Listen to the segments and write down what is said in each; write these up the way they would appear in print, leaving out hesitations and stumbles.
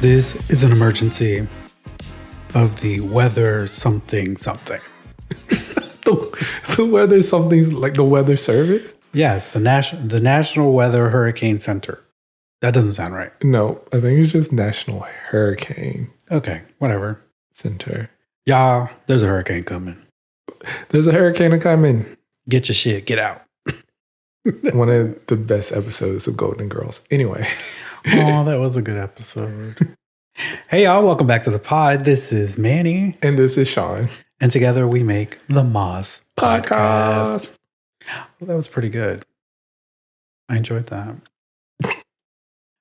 This is an emergency of the weather something. The weather something like the weather service? Yes, the National Weather Hurricane Center. That doesn't sound right. No, I think it's just National Hurricane Okay, whatever. Center. Yeah, there's a hurricane coming. There's a hurricane coming. Get your shit, get out. One of the best episodes of Golden Girls. Anyway. Oh, that was a good episode. Hey, y'all, welcome back to the pod. This is Manny. And this is Shawn. And together we make the Moss Podcast. Well, that was pretty good. I enjoyed that.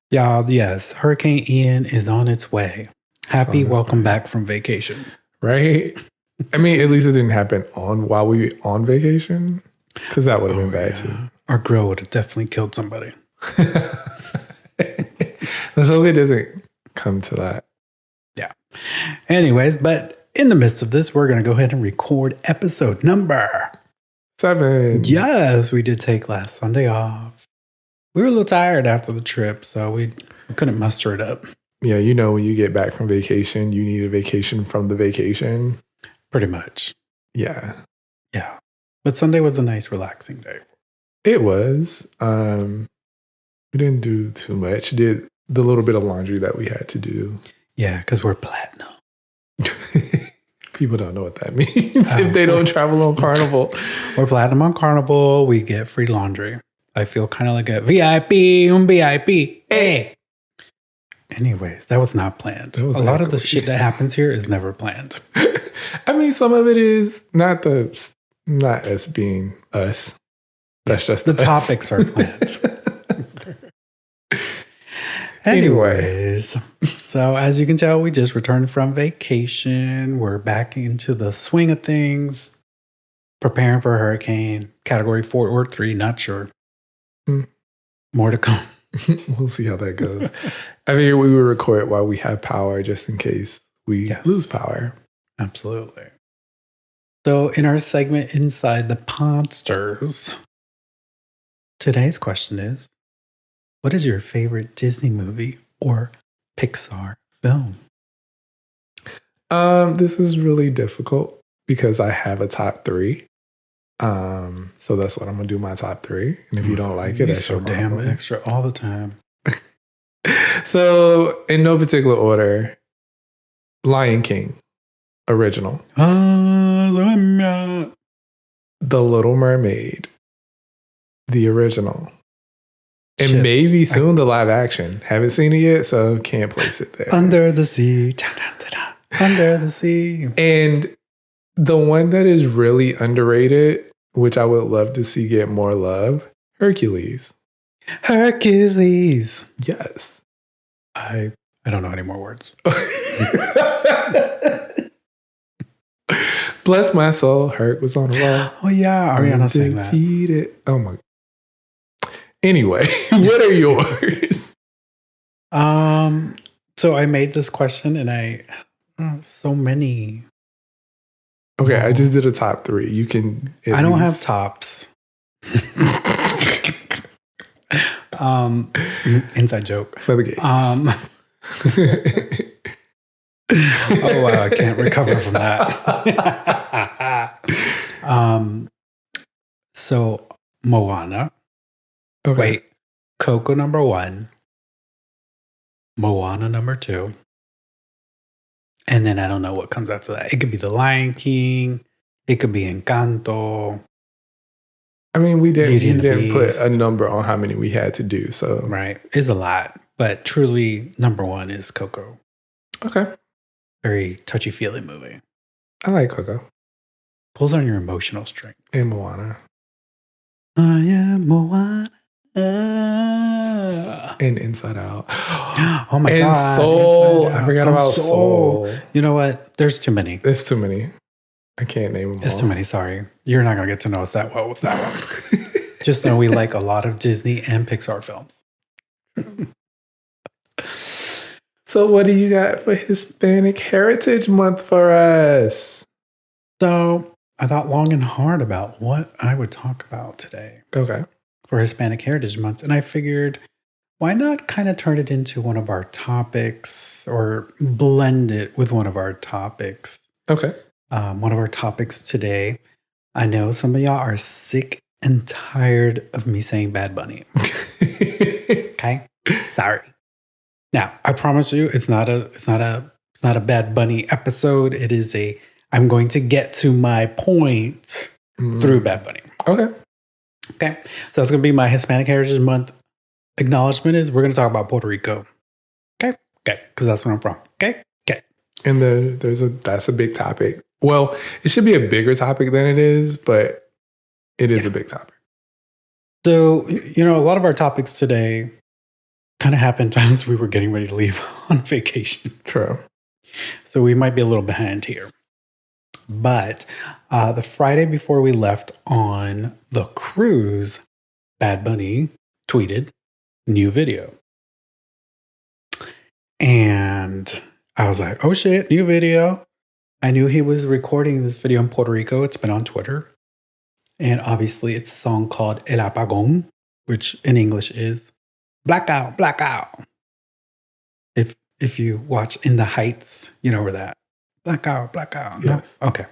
Y'all, yes, Hurricane Ian is on its way. Happy welcome back from vacation. Right? I mean, at least it didn't happen while we were on vacation. Because that would have been bad too. Our grill would have definitely killed somebody. Let's hope it doesn't come to that. Yeah. Anyways, but in the midst of this, we're going to go ahead and record episode number 7. Yes, we did take last Sunday off. We were a little tired after the trip, so we couldn't muster it up. Yeah, you know, when you get back from vacation, you need a vacation from the vacation. Pretty much. Yeah. Yeah. But Sunday was a nice, relaxing day. It was. We didn't do too much. Did the little bit of laundry that we had to do. Yeah, because we're platinum. People don't know what that means if they don't travel on Carnival. We're platinum on Carnival. We get free laundry. I feel kind of like a VIP. Hey. Us that was not planned. A lot of the shit that happens here is never planned. I mean, some of it is not us being us. That's just the topics are planned. Anyways, so as you can tell, we just returned from vacation. We're back into the swing of things, preparing for a hurricane, category 4 or 3, not sure. More to come. We'll see how that goes. I mean, we will record while we have power just in case we lose power. Absolutely. So in our segment Inside the Podsters, today's question is, what is your favorite Disney movie or Pixar film? This is really difficult because I have a top 3. So that's what I'm gonna do, my top 3. And if you don't like it, that's so damn extra all the time. So in no particular order, Lion King, original. The Little Mermaid, the original. And maybe soon the live action. Haven't seen it yet, so can't place it there. Under the Sea. Under the Sea. And the one that is really underrated, which I would love to see get more love, Hercules. Hercules. Yes. I don't know any more words. Bless my soul, Herc was on the wall. Oh yeah, Ariana sang that. Oh my. Anyway, what are yours? So I made this question and so many. Okay, I just did a top 3. You can. I don't have tops. Inside joke for the games. Oh wow, I can't recover from that. So Moana. Okay. Wait, Coco number 1, Moana number 2, and then I don't know what comes after that. It could be The Lion King. It could be Encanto. I mean, we didn't put a number on how many we had to do, so right, it's a lot, but truly number 1 is Coco. Okay, very touchy-feely movie. I like Coco. Pulls on your emotional strings. And Moana. I am Moana. And Inside Out. Oh my God. And Soul. I forgot about Soul. You know what? There's too many. There's too many. I can't name them all. It's too many, sorry. You're not going to get to know us that well with that one. Just know we like a lot of Disney and Pixar films. So what do you got for Hispanic Heritage Month for us? So I thought long and hard about what I would talk about today. Okay. For Hispanic Heritage Month. And I figured why not kind of turn it into one of our topics or blend it with one of our topics? Okay. One of our topics today. I know some of y'all are sick and tired of me saying Bad Bunny. Okay? Sorry. Now, I promise you it's not a Bad Bunny episode. It is I'm going to get to my point through Bad Bunny. Okay. Okay. So it's going to be my Hispanic Heritage Month acknowledgement is we're going to talk about Puerto Rico. Okay. Okay. Because that's where I'm from. Okay. Okay. And that's a big topic. Well, it should be a bigger topic than it is, but it is a big topic. So, a lot of our topics today kind of happened as we were getting ready to leave on vacation. True. So we might be a little behind here. But the Friday before we left on the cruise, Bad Bunny tweeted new video. And I was like, oh shit, new video. I knew he was recording this video in Puerto Rico. It's been on Twitter. And obviously it's a song called El Apagón, which in English is blackout, blackout. If you watch In the Heights, you know where that. Blackout, blackout. Yes. No? Okay.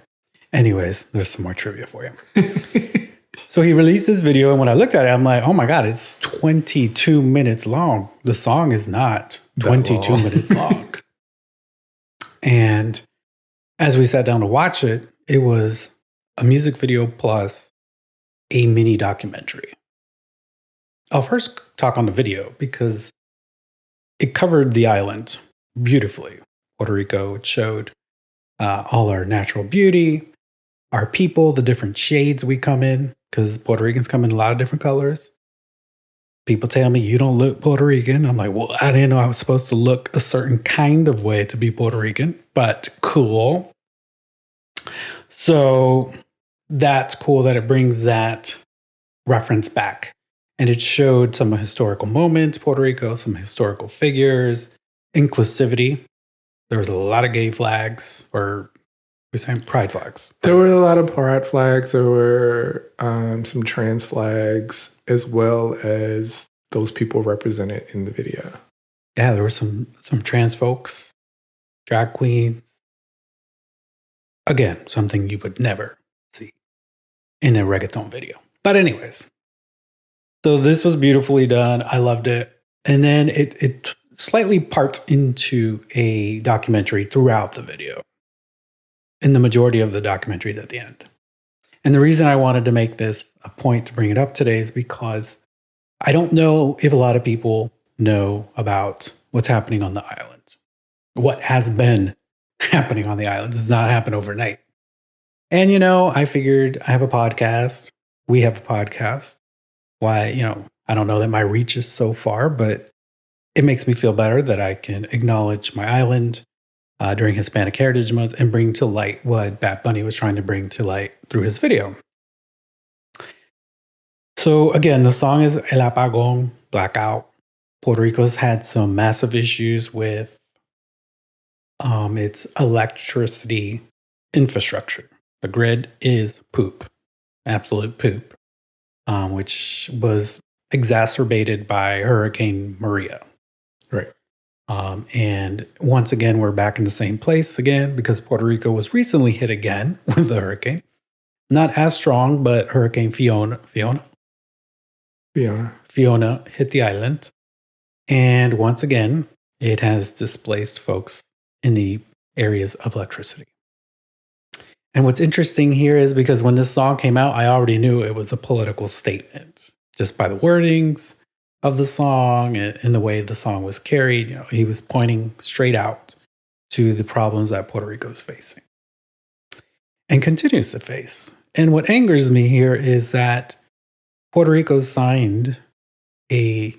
Anyways, there's some more trivia for you. So he released this video, and when I looked at it, I'm like, oh my God, it's 22 minutes long. The song is not 22 minutes long. And as we sat down to watch it, it was a music video plus a mini documentary. I'll first talk on the video because it covered the island beautifully. Puerto Rico, it showed all our natural beauty, our people, the different shades we come in, because Puerto Ricans come in a lot of different colors. People tell me, you don't look Puerto Rican. I'm like, well, I didn't know I was supposed to look a certain kind of way to be Puerto Rican, but cool. So that's cool that it brings that reference back. And it showed some historical moments, Puerto Rico, some historical figures, inclusivity. There was a lot of gay flags, or we're saying pride flags. There were a lot of pride flags. There were some trans flags, as well as those people represented in the video. Yeah, there were some trans folks, drag queens. Again, something you would never see in a reggaeton video. But anyways, so this was beautifully done. I loved it. And then it slightly parts into a documentary throughout the video. And the majority of the documentary is at the end. And the reason I wanted to make this a point to bring it up today is because I don't know if a lot of people know about what's happening on the island. What has been happening on the island does not happen overnight. And, I figured I have a podcast. We have a podcast. Why, I don't know that my reach is so far, but it makes me feel better that I can acknowledge my island during Hispanic Heritage Month and bring to light what Bad Bunny was trying to bring to light through his video. So again, the song is El Apagón, blackout. Puerto Rico's had some massive issues with its electricity infrastructure. The grid is poop, absolute poop, which was exacerbated by Hurricane Maria. Right. And once again, we're back in the same place again because Puerto Rico was recently hit again with a hurricane. Not as strong, but Hurricane Fiona hit the island. And once again, it has displaced folks in the areas of electricity. And what's interesting here is because when this song came out, I already knew it was a political statement just by the wordings of the song and the way the song was carried. He was pointing straight out to the problems that Puerto Rico is facing and continues to face. And what angers me here is that Puerto Rico signed a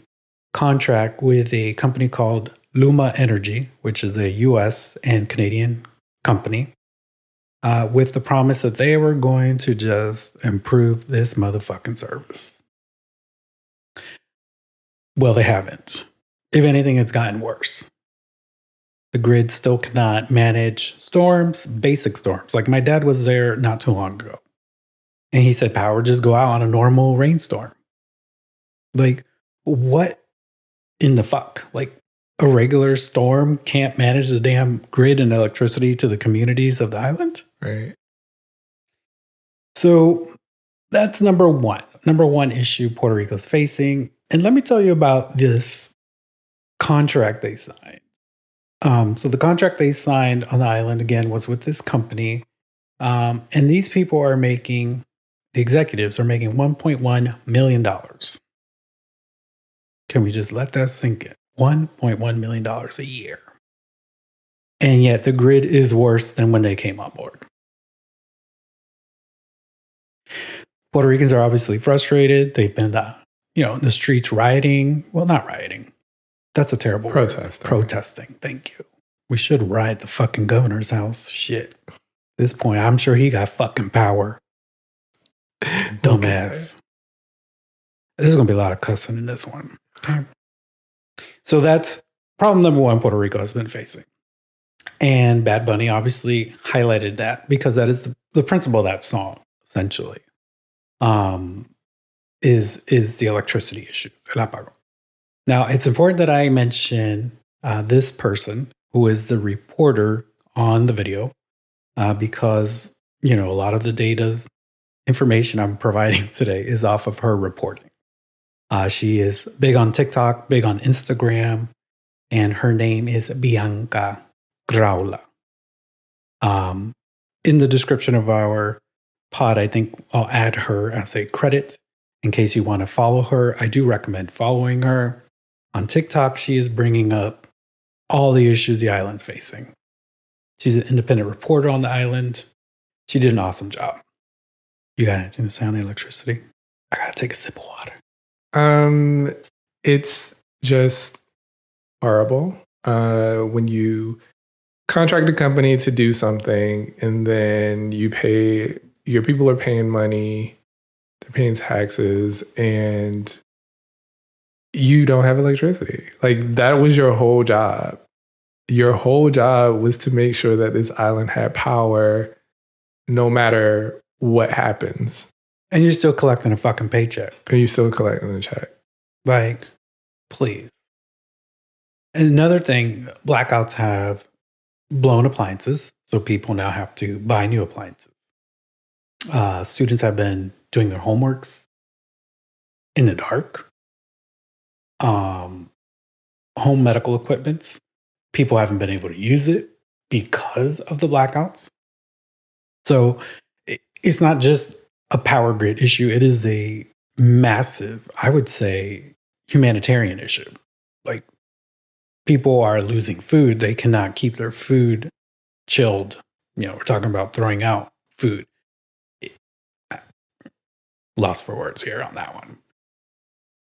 contract with a company called Luma Energy, which is a US and Canadian company, with the promise that they were going to just improve this motherfucking service. Well, they haven't. If anything, it's gotten worse. The grid still cannot manage storms, basic storms. Like my dad was there not too long ago. And he said power just go out on a normal rainstorm. Like, what in the fuck. Like a regular storm can't manage the damn grid and electricity to the communities of the island. Right. So that's number one. Number one issue Puerto Rico's facing. And let me tell you about this contract they signed. So the contract they signed on the island, again, was with this company. And these people are making, the executives are making $1.1 million. Can we just let that sink in? $1.1 million a year. And yet the grid is worse than when they came on board. Puerto Ricans are obviously frustrated. They've been, in the streets rioting. Well, not rioting. That's a terrible word. Protesting. Thank you. We should riot the fucking governor's house. Shit. At this point, I'm sure he got fucking power. Dumbass. Okay. There's going to be a lot of cussing in this one. Okay. So that's problem number one Puerto Rico has been facing. And Bad Bunny obviously highlighted that because that is the principle of that song, essentially, is the electricity issue at Apagón. Now, it's important that I mention this person who is the reporter on the video because, a lot of the data's information I'm providing today is off of her reporting. She is big on TikTok, big on Instagram, and her name is Bianca Graula. In the description of our pod, I think I'll add her as a credit in case you want to follow her. I do recommend following her. On TikTok, she is bringing up all the issues the island's facing. She's an independent reporter on the island. She did an awesome job. You got anything to say on the electricity? I gotta take a sip of water. It's just horrible. When you contract a company to do something and then your people are paying money, they're paying taxes, and you don't have electricity. Like, that was your whole job. Your whole job was to make sure that this island had power no matter what happens. And you're still collecting a fucking paycheck. And you're still collecting a check. Like, please. And another thing, blackouts have blown appliances. So people now have to buy new appliances. Students have been doing their homeworks in the dark. Home medical equipment. People haven't been able to use it because of the blackouts. So it's not just a power grid issue. It is a massive, I would say, humanitarian issue. Like, people are losing food. They cannot keep their food chilled. We're talking about throwing out food. Lost for words here on that one.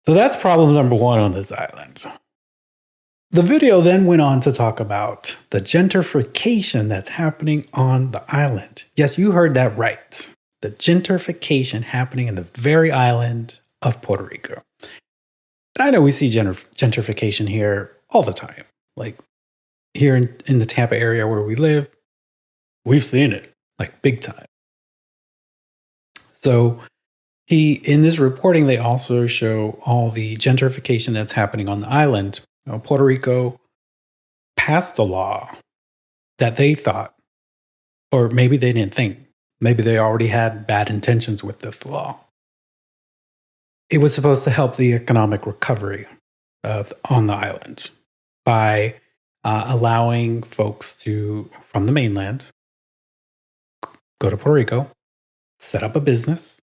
So that's problem number one on this island. The video then went on to talk about the gentrification that's happening on the island. Yes, you heard that right. The gentrification happening in the very island of Puerto Rico. And I know we see gentrification here all the time. Like, here in the Tampa area where we live, we've seen it, like, big time. So in this reporting, they also show all the gentrification that's happening on the island. Puerto Rico passed a law that they thought, or maybe they didn't think, maybe they already had bad intentions with this law. It was supposed to help the economic recovery on the island by allowing folks from the mainland, go to Puerto Rico, set up a business,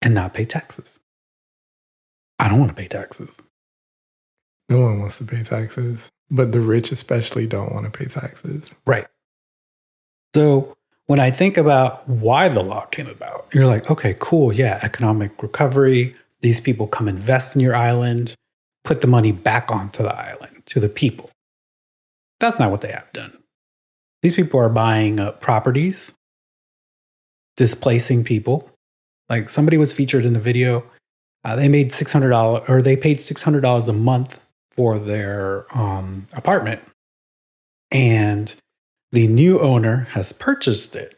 and not pay taxes. I don't want to pay taxes. No one wants to pay taxes, but the rich especially don't want to pay taxes. Right. So when I think about why the law came about, you're like, okay, cool. Yeah, economic recovery. These people come invest in your island, put the money back onto the island, to the people. That's not what they have done. These people are buying up properties, displacing people. Like, somebody was featured in the video. They made $600, or they paid $600 a month for their apartment. And the new owner has purchased it.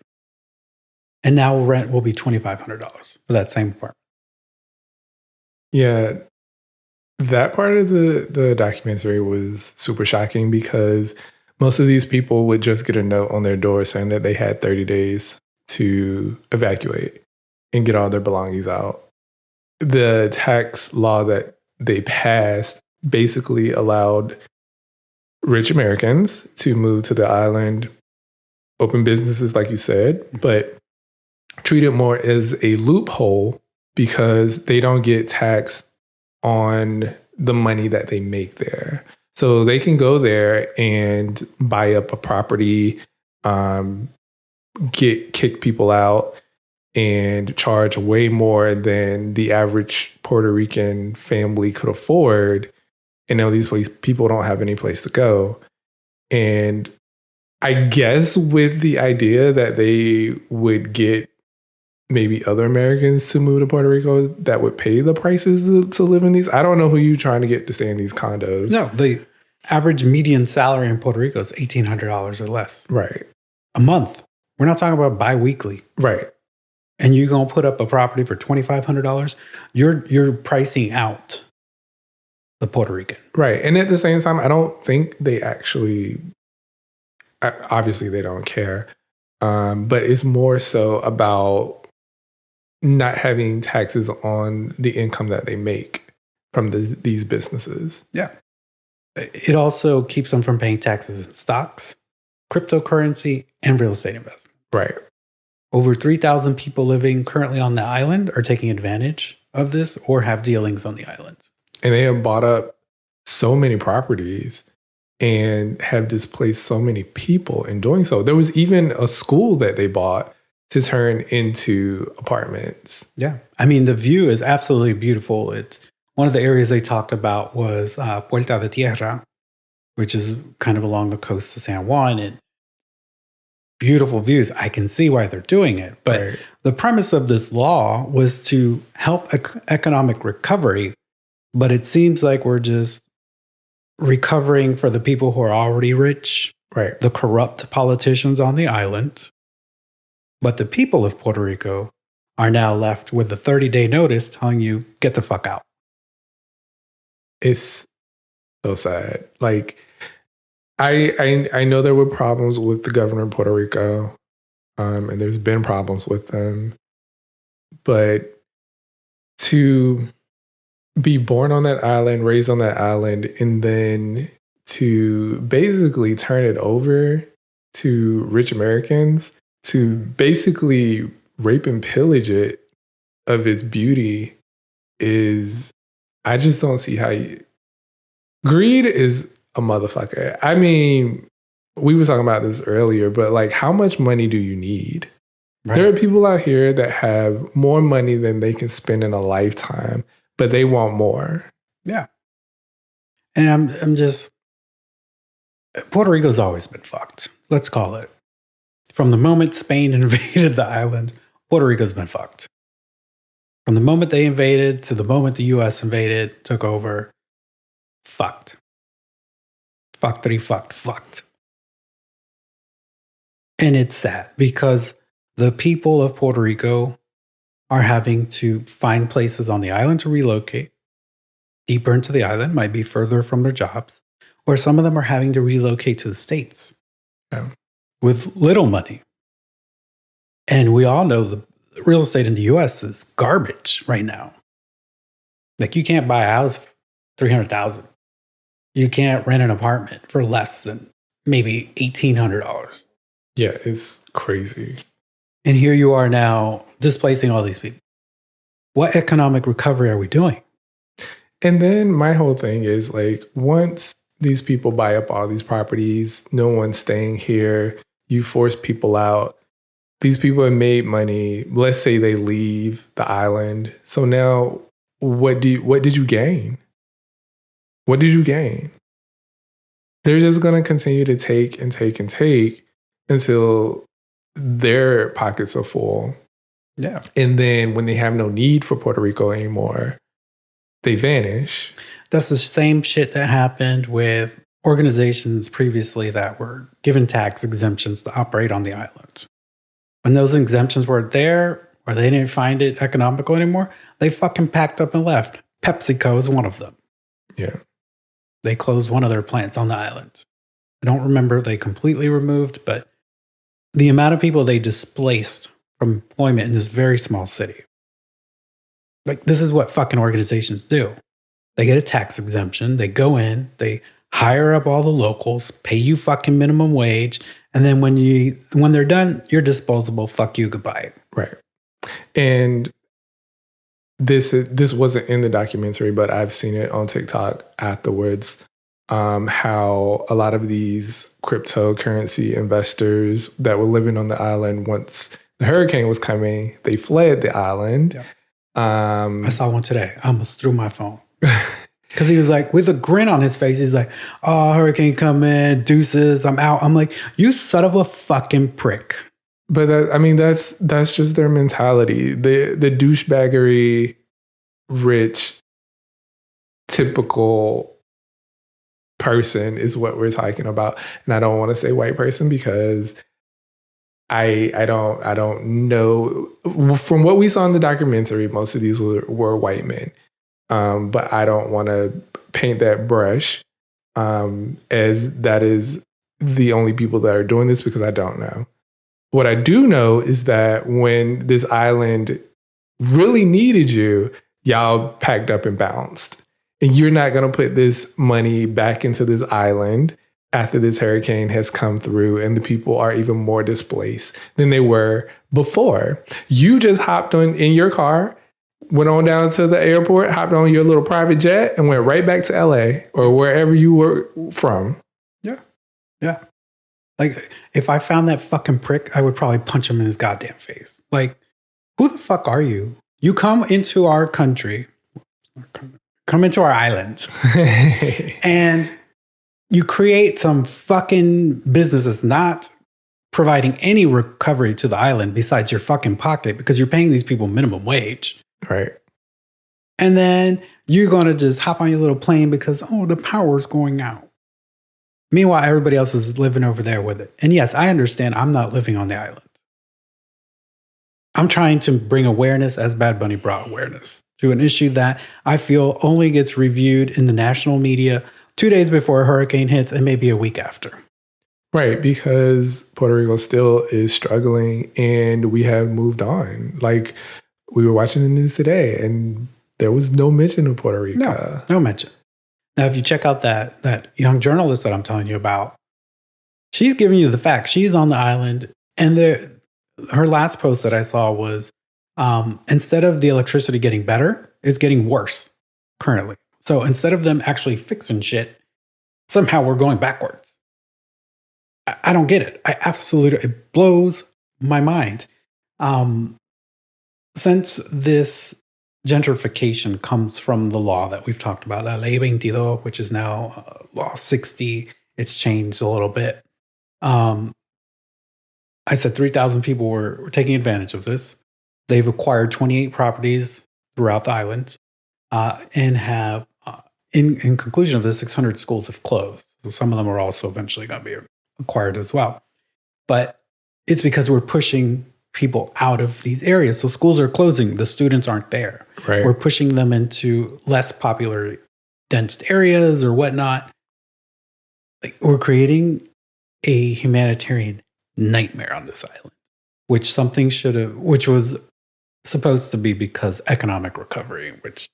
And now rent will be $2,500 for that same apartment. Yeah. That part of the documentary was super shocking because most of these people would just get a note on their door saying that they had 30 days to evacuate and get all their belongings out. The tax law that they passed basically allowed rich Americans to move to the island, open businesses, like you said, but treat it more as a loophole because they don't get taxed on the money that they make there. So they can go there and buy up a property, kick people out, and charge way more than the average Puerto Rican family could afford. And now these people don't have any place to go. And I guess with the idea that they would get maybe other Americans to move to Puerto Rico that would pay the prices to live in these. I don't know who you're trying to get to stay in these condos. No, the average median salary in Puerto Rico is $1,800 or less. Right. A month. We're not talking about bi-weekly. Right. And you're going to put up a property for $2,500, you're pricing out the Puerto Rican. Right. And at the same time, I don't think they actually, obviously they don't care, but it's more so about not having taxes on the income that they make from these businesses. Yeah. It also keeps them from paying taxes in stocks, cryptocurrency, and real estate investments. Right. Over 3,000 people living currently on the island are taking advantage of this or have dealings on the island. And they have bought up so many properties and have displaced so many people in doing so. There was even a school that they bought to turn into apartments. Yeah. I mean, the view is absolutely beautiful. It's one of the areas they talked about was Puerta de Tierra, which is kind of along the coast of San Juan. And beautiful views. I can see why they're doing it. But right. The premise of this law was to help economic recovery. But it seems like we're just recovering for the people who are already rich, right? The corrupt politicians on the island. But the people of Puerto Rico are now left with a 30-day notice telling you, get the fuck out. It's so sad. Like, I know there were problems with the governor of Puerto Rico, and there's been problems with them. But to be born on that island, raised on that island, and then to basically turn it over to rich Americans to basically rape and pillage it of its beauty is, I just don't see how greed is a motherfucker. I mean, we were talking about this earlier, but like, how much money do you need? Right. There are people out here that have more money than they can spend in a lifetime, but they want more. Yeah. And I'm just, Puerto Rico's always been fucked. Let's call it. From the moment Spain invaded the island, Puerto Rico's been fucked. From the moment they invaded to the moment the US invaded, took over, fucked. Fucked. And it's sad because the people of Puerto Rico are having to find places on the island to relocate deeper into the island, might be further from their jobs, or some of them are having to relocate to the States with little money. And we all know the real estate in the US is garbage right now. Like, you can't buy a house for $300,000. You can't rent an apartment for less than maybe $1,800. Yeah, it's crazy. And here you are now displacing all these people. What economic recovery are we doing? And then my whole thing is, like, once these people buy up all these properties, no one's staying here, you force people out. These people have made money. Let's say they leave the island. So now what did you gain? What did you gain? They're just going to continue to take and take and take until their pockets are full. Yeah. And then when they have no need for Puerto Rico anymore, they vanish. That's the same shit that happened with organizations previously that were given tax exemptions to operate on the island. When those exemptions weren't there, or they didn't find it economical anymore, they fucking packed up and left. PepsiCo is one of them. Yeah. They closed one of their plants on the island. I don't remember if they completely removed, but the amount of people they displaced from employment in this very small city. Like, this is what fucking organizations do. They get a tax exemption. They go in, they hire up all the locals, pay you fucking minimum wage, and then when they're done, you're disposable. Fuck you, goodbye. Right. And this wasn't in the documentary, but I've seen it on TikTok afterwards. How a lot of these cryptocurrency investors that were living on the island, once the hurricane was coming, they fled the island. Yeah. I saw one today. I almost threw my phone. Because he was like, with a grin on his face, he's like, oh, hurricane coming, deuces, I'm out. I'm like, you son of a fucking prick. But that's just their mentality. The douchebaggery, rich, typical person is what we're talking about. And I don't want to say white person because I don't know. From what we saw in the documentary, most of these were white men. But I don't want to paint that brush as that is the only people that are doing this, because I don't know. What I do know is that when this island really needed you, y'all packed up and bounced. And you're not going to put this money back into this island after this hurricane has come through and the people are even more displaced than they were before. You just hopped in your car, went on down to the airport, hopped on your little private jet, and went right back to LA or wherever you were from. Yeah. Yeah. Like, if I found that fucking prick, I would probably punch him in his goddamn face. Like, who the fuck are you? You come into our country, come into our island, and you create some fucking business that's not providing any recovery to the island besides your fucking pocket because you're paying these people minimum wage. Right. And then you're going to just hop on your little plane because, oh, the power's going out. Meanwhile, everybody else is living over there with it. And yes, I understand I'm not living on the island. I'm trying to bring awareness, as Bad Bunny brought awareness, to an issue that I feel only gets reviewed in the national media 2 days before a hurricane hits and maybe a week after. Right, because Puerto Rico still is struggling and we have moved on. Like, we were watching the news today and there was no mention of Puerto Rico. No mention. Now, if you check out that young journalist that I'm telling you about, she's giving you the facts. She's on the island, and her last post that I saw was, instead of the electricity getting better, it's getting worse currently. So instead of them actually fixing shit, somehow we're going backwards. I don't get it. It blows my mind. Since this gentrification comes from the law that we've talked about, La Ley 22, which is now Law 60. It's changed a little bit. I said 3,000 people were taking advantage of this. They've acquired 28 properties throughout the island and have, in conclusion of this, 600 schools have closed. So some of them are also eventually going to be acquired as well. But it's because we're pushing people out of these areas. So schools are closing. The students aren't there. Right. We're pushing them into less popular, dense areas or whatnot. Like, we're creating a humanitarian nightmare on this island, which was supposed to be because economic recovery, which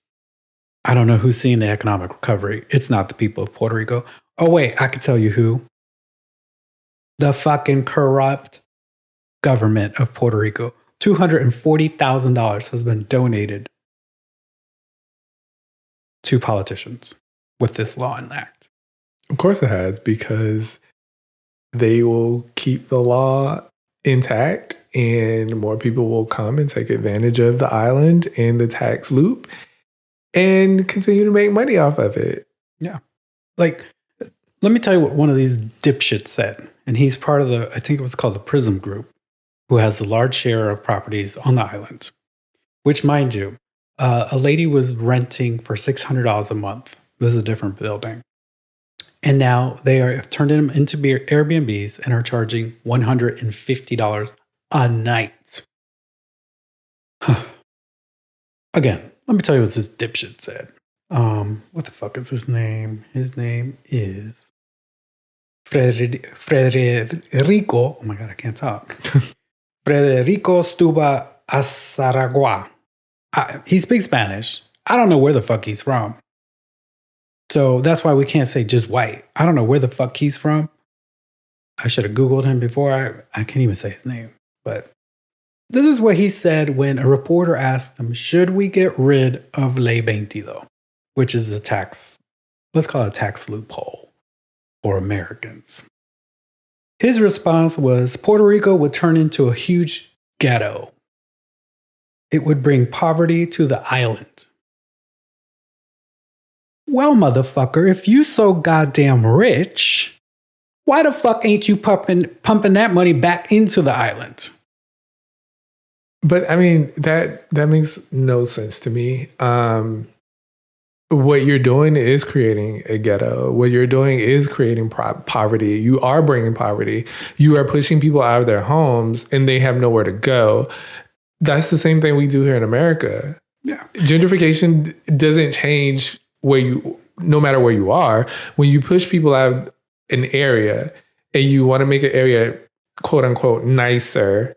I don't know who's seeing the economic recovery. It's not the people of Puerto Rico. Oh, wait, I can tell you who. The fucking corrupt government of Puerto Rico. $240,000 has been donated to politicians with this law and act. Of course it has, because they will keep the law intact and more people will come and take advantage of the island and the tax loop and continue to make money off of it. Yeah. Like, let me tell you what one of these dipshits said. And he's part of I think it was called the Prism Group, who has a large share of properties on the island, which, mind you, a lady was renting for $600 a month. This is a different building. And now they have turned them into Airbnbs and are charging $150 a night. Again, let me tell you what this dipshit said. What the fuck is his name? His name is Frederico. Oh my God, I can't talk. Frederico Stuba Azaragua. He speaks Spanish. I don't know where the fuck he's from. So that's why we can't say just white. I don't know where the fuck he's from. I should have Googled him before. I can't even say his name. But this is what he said when a reporter asked him, should we get rid of Ley 22, which is a tax, let's call it a tax loophole for Americans. His response was Puerto Rico would turn into a huge ghetto. It would bring poverty to the island. Well, motherfucker, if you so goddamn rich, why the fuck ain't you pumping that money back into the island? But I mean, that makes no sense to me. What you're doing is creating a ghetto. What you're doing is creating poverty. You are bringing poverty. You are pushing people out of their homes and they have nowhere to go. That's the same thing we do here in America. Yeah. Gentrification doesn't change no matter where you are. When you push people out an area and you want to make an area quote unquote nicer,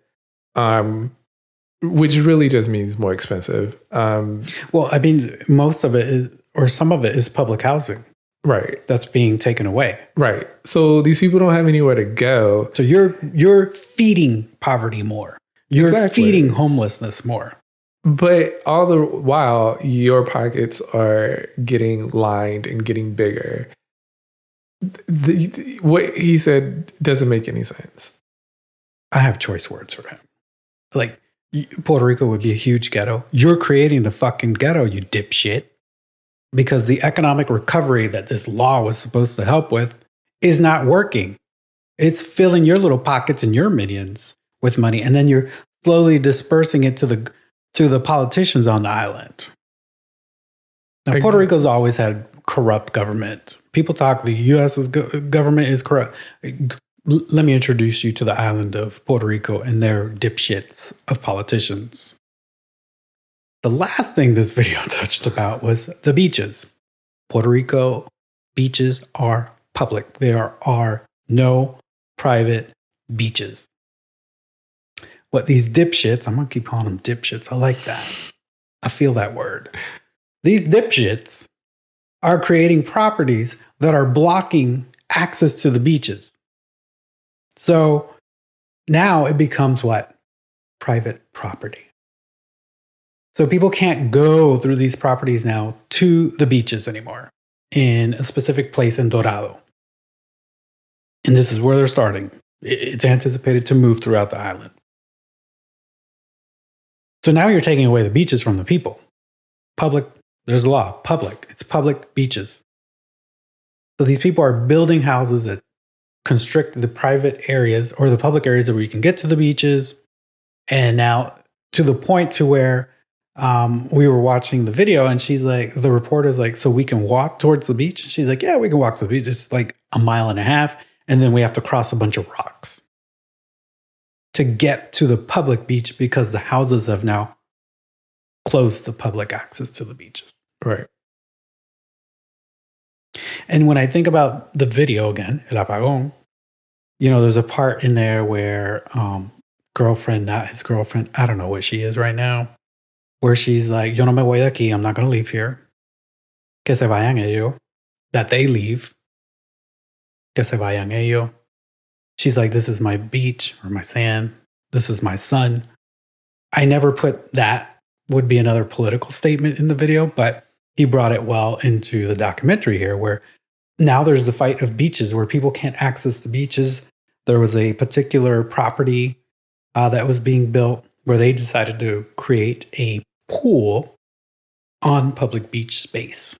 which really just means more expensive. Well, I mean, most of it is, or some of it is public housing. Right. That's being taken away. Right. So these people don't have anywhere to go. So you're feeding poverty more. You're feeding homelessness more. But all the while, your pockets are getting lined and getting bigger. What he said doesn't make any sense. I have choice words for him. Like, Puerto Rico would be a huge ghetto. You're creating the fucking ghetto, you dipshit. Because the economic recovery that this law was supposed to help with is not working. It's filling your little pockets and your minions with money. And then you're slowly dispersing it to the politicians on the island. Now, Puerto Rico's always had corrupt government. People talk the U.S.'s government is corrupt. Let me introduce you to the island of Puerto Rico and their dipshits of politicians. The last thing this video touched about was the beaches. Puerto Rico beaches are public. There are no private beaches. What these dipshits, I'm going to keep calling them dipshits. I like that. I feel that word. These dipshits are creating properties that are blocking access to the beaches. So now it becomes what? Private property. So people can't go through these properties now to the beaches anymore in a specific place in Dorado. And this is where they're starting. It's anticipated to move throughout the island. So now you're taking away the beaches from the people. Public, there's a law, public. It's public beaches. So these people are building houses that constrict the private areas or the public areas where you can get to the beaches. And now to the point to where we were watching the video and she's like, the reporter's like, so we can walk towards the beach? She's like, yeah, we can walk to the beach. It's like a mile and a half. And then we have to cross a bunch of rocks to get to the public beach because the houses have now closed the public access to the beaches. Right. And when I think about the video again, El Apagón, you know, there's a part in there where girlfriend, not his girlfriend, I don't know what she is right now, where she's like, yo no me voy de aquí, I'm not going to leave here. Que se vayan ellos. That they leave. Que se vayan ellos. She's like, this is my beach or my sand. This is my sun. I never put that would be another political statement in the video, but he brought it well into the documentary here where now there's the fight of beaches where people can't access the beaches. There was a particular property that was being built where they decided to create a pool on public beach space.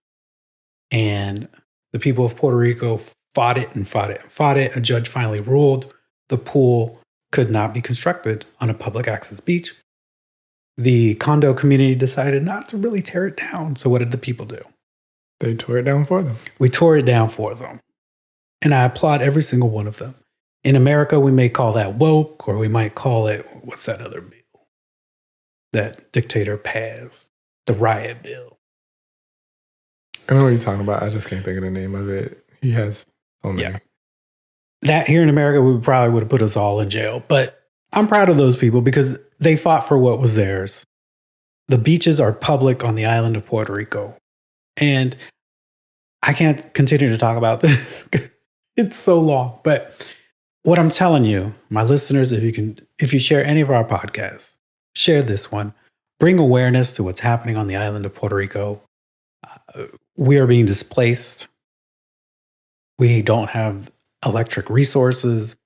And the people of Puerto Rico fought it and fought it and fought it. A judge finally ruled the pool could not be constructed on a public access beach. The condo community decided not to really tear it down. So what did the people do? They tore it down for them. We tore it down for them. And I applaud every single one of them. In America, we may call that woke, or we might call it, what's that other bill that dictator passed? The riot bill. I know what you're talking about. I just can't think of the name of it. He has so many. Yeah. That here in America, we probably would have put us all in jail. But I'm proud of those people because they fought for what was theirs. The beaches are public on the island of Puerto Rico. And I can't continue to talk about this. It's so long. But what I'm telling you, my listeners, if you share any of our podcasts, share this one. Bring awareness to what's happening on the island of Puerto Rico. We are being displaced. We don't have electric resources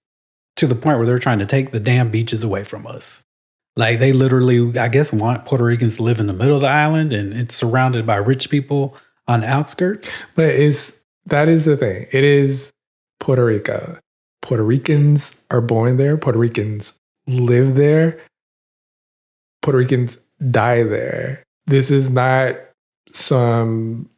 to the point where they're trying to take the damn beaches away from us. Like they literally, I guess, want Puerto Ricans to live in the middle of the island and it's surrounded by rich people on the outskirts. But that is the thing. It is Puerto Rico. Puerto Ricans are born there. Puerto Ricans live there. Puerto Ricans die there. This is not some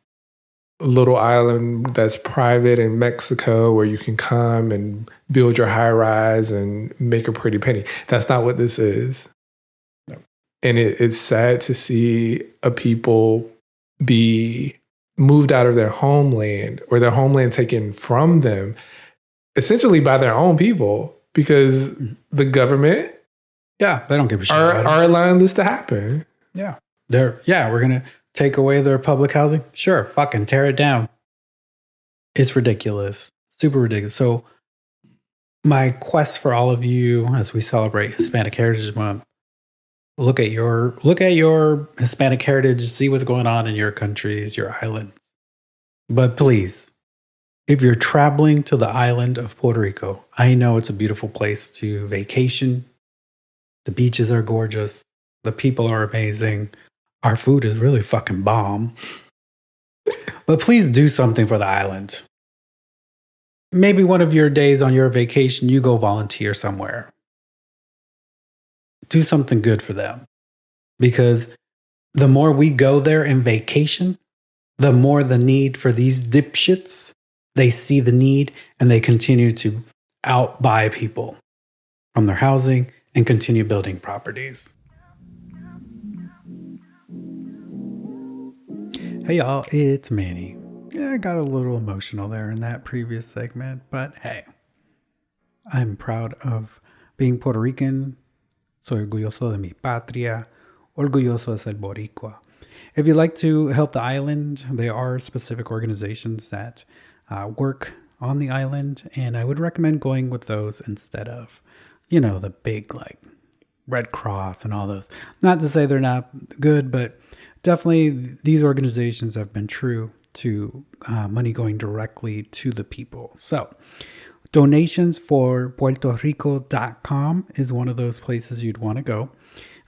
little island that's private in Mexico where you can come and build your high rise and make a pretty penny. That's not what this is. No. And it's sad to see a people be moved out of their homeland or their homeland taken from them essentially by their own people because the government they don't give a shit are allowing this to happen. Yeah. We're going to take away their public housing. Sure. Fucking tear it down. It's ridiculous. Super ridiculous. So my quest for all of you as we celebrate Hispanic Heritage Month, look at your Hispanic heritage, see what's going on in your countries, your islands. But please, if you're traveling to the island of Puerto Rico, I know it's a beautiful place to vacation. The beaches are gorgeous. The people are amazing. Our food is really fucking bomb. But please do something for the island. Maybe one of your days on your vacation, you go volunteer somewhere. Do something good for them. Because the more we go there in vacation, the more the need for these dipshits, they see the need and they continue to outbuy people from their housing and continue building properties. Hey y'all, it's Manny. Yeah, I got a little emotional there in that previous segment, but hey, I'm proud of being Puerto Rican. Soy orgulloso de mi patria. Orgulloso de ser boricua. If you'd like to help the island, there are specific organizations that work on the island, and I would recommend going with those instead of, the big Red Cross and all those. Not to say they're not good, but definitely these organizations have been true to money going directly to the people. So donations for PuertoRico.com is one of those places you'd want to go.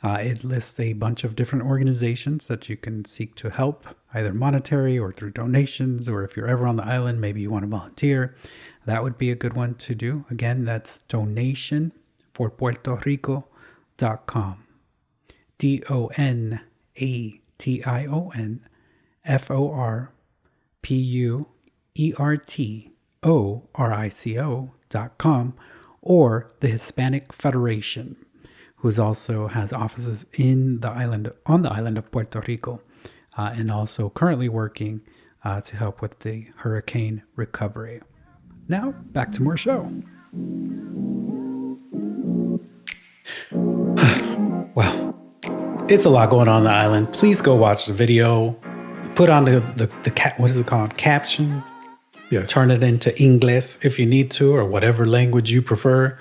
It lists a bunch of different organizations that you can seek to help, either monetary or through donations, or if you're ever on the island, maybe you want to volunteer. That would be a good one to do. Again, that's donation for PuertoRico.com. DONATIONFORPUERTORICO.com, or the Hispanic Federation, who also has offices on the island of Puerto Rico, and also currently working to help with the hurricane recovery. Now, back to more show. Well, it's a lot going on the island. Please go watch the video. Put on the what is it called? Caption. Yes. Turn it into English if you need to, or whatever language you prefer,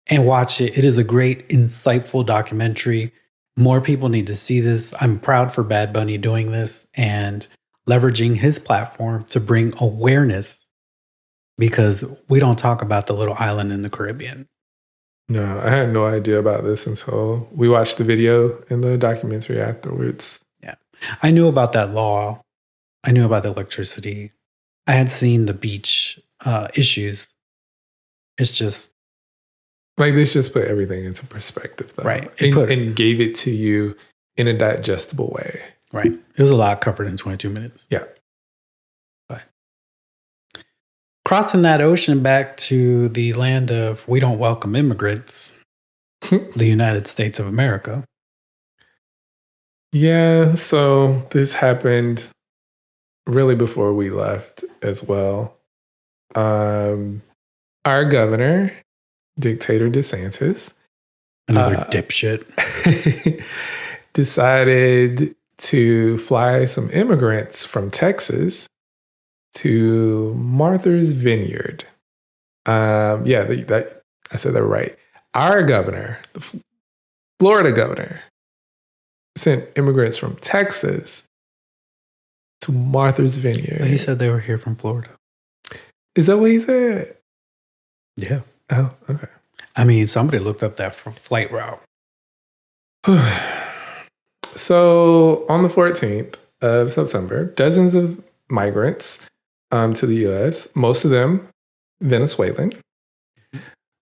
and watch it. It is a great, insightful documentary. More people need to see this. I'm proud for Bad Bunny doing this and leveraging his platform to bring awareness, because we don't talk about the little island in the Caribbean. No, I had no idea about this until we watched the video and the documentary afterwards. Yeah. I knew about that law. I knew about the electricity. I had seen the beach issues. It's just... this just put everything into perspective, though. Right. And gave it to you in a digestible way. Right. It was a lot covered in 22 minutes. Yeah. But crossing that ocean back to the land of we don't welcome immigrants, the United States of America. Yeah, so this happened really before we left as well. Our governor, dictator DeSantis, Another dipshit. decided to fly some immigrants from Texas to Martha's Vineyard. That I said that right. Our governor, the Florida governor, sent immigrants from Texas to Martha's Vineyard. But he said they were here from Florida. Is that what he said? Yeah. Oh, okay. I mean, somebody looked up that flight route. So on the 14th of September, dozens of migrants to the U.S., most of them Venezuelan,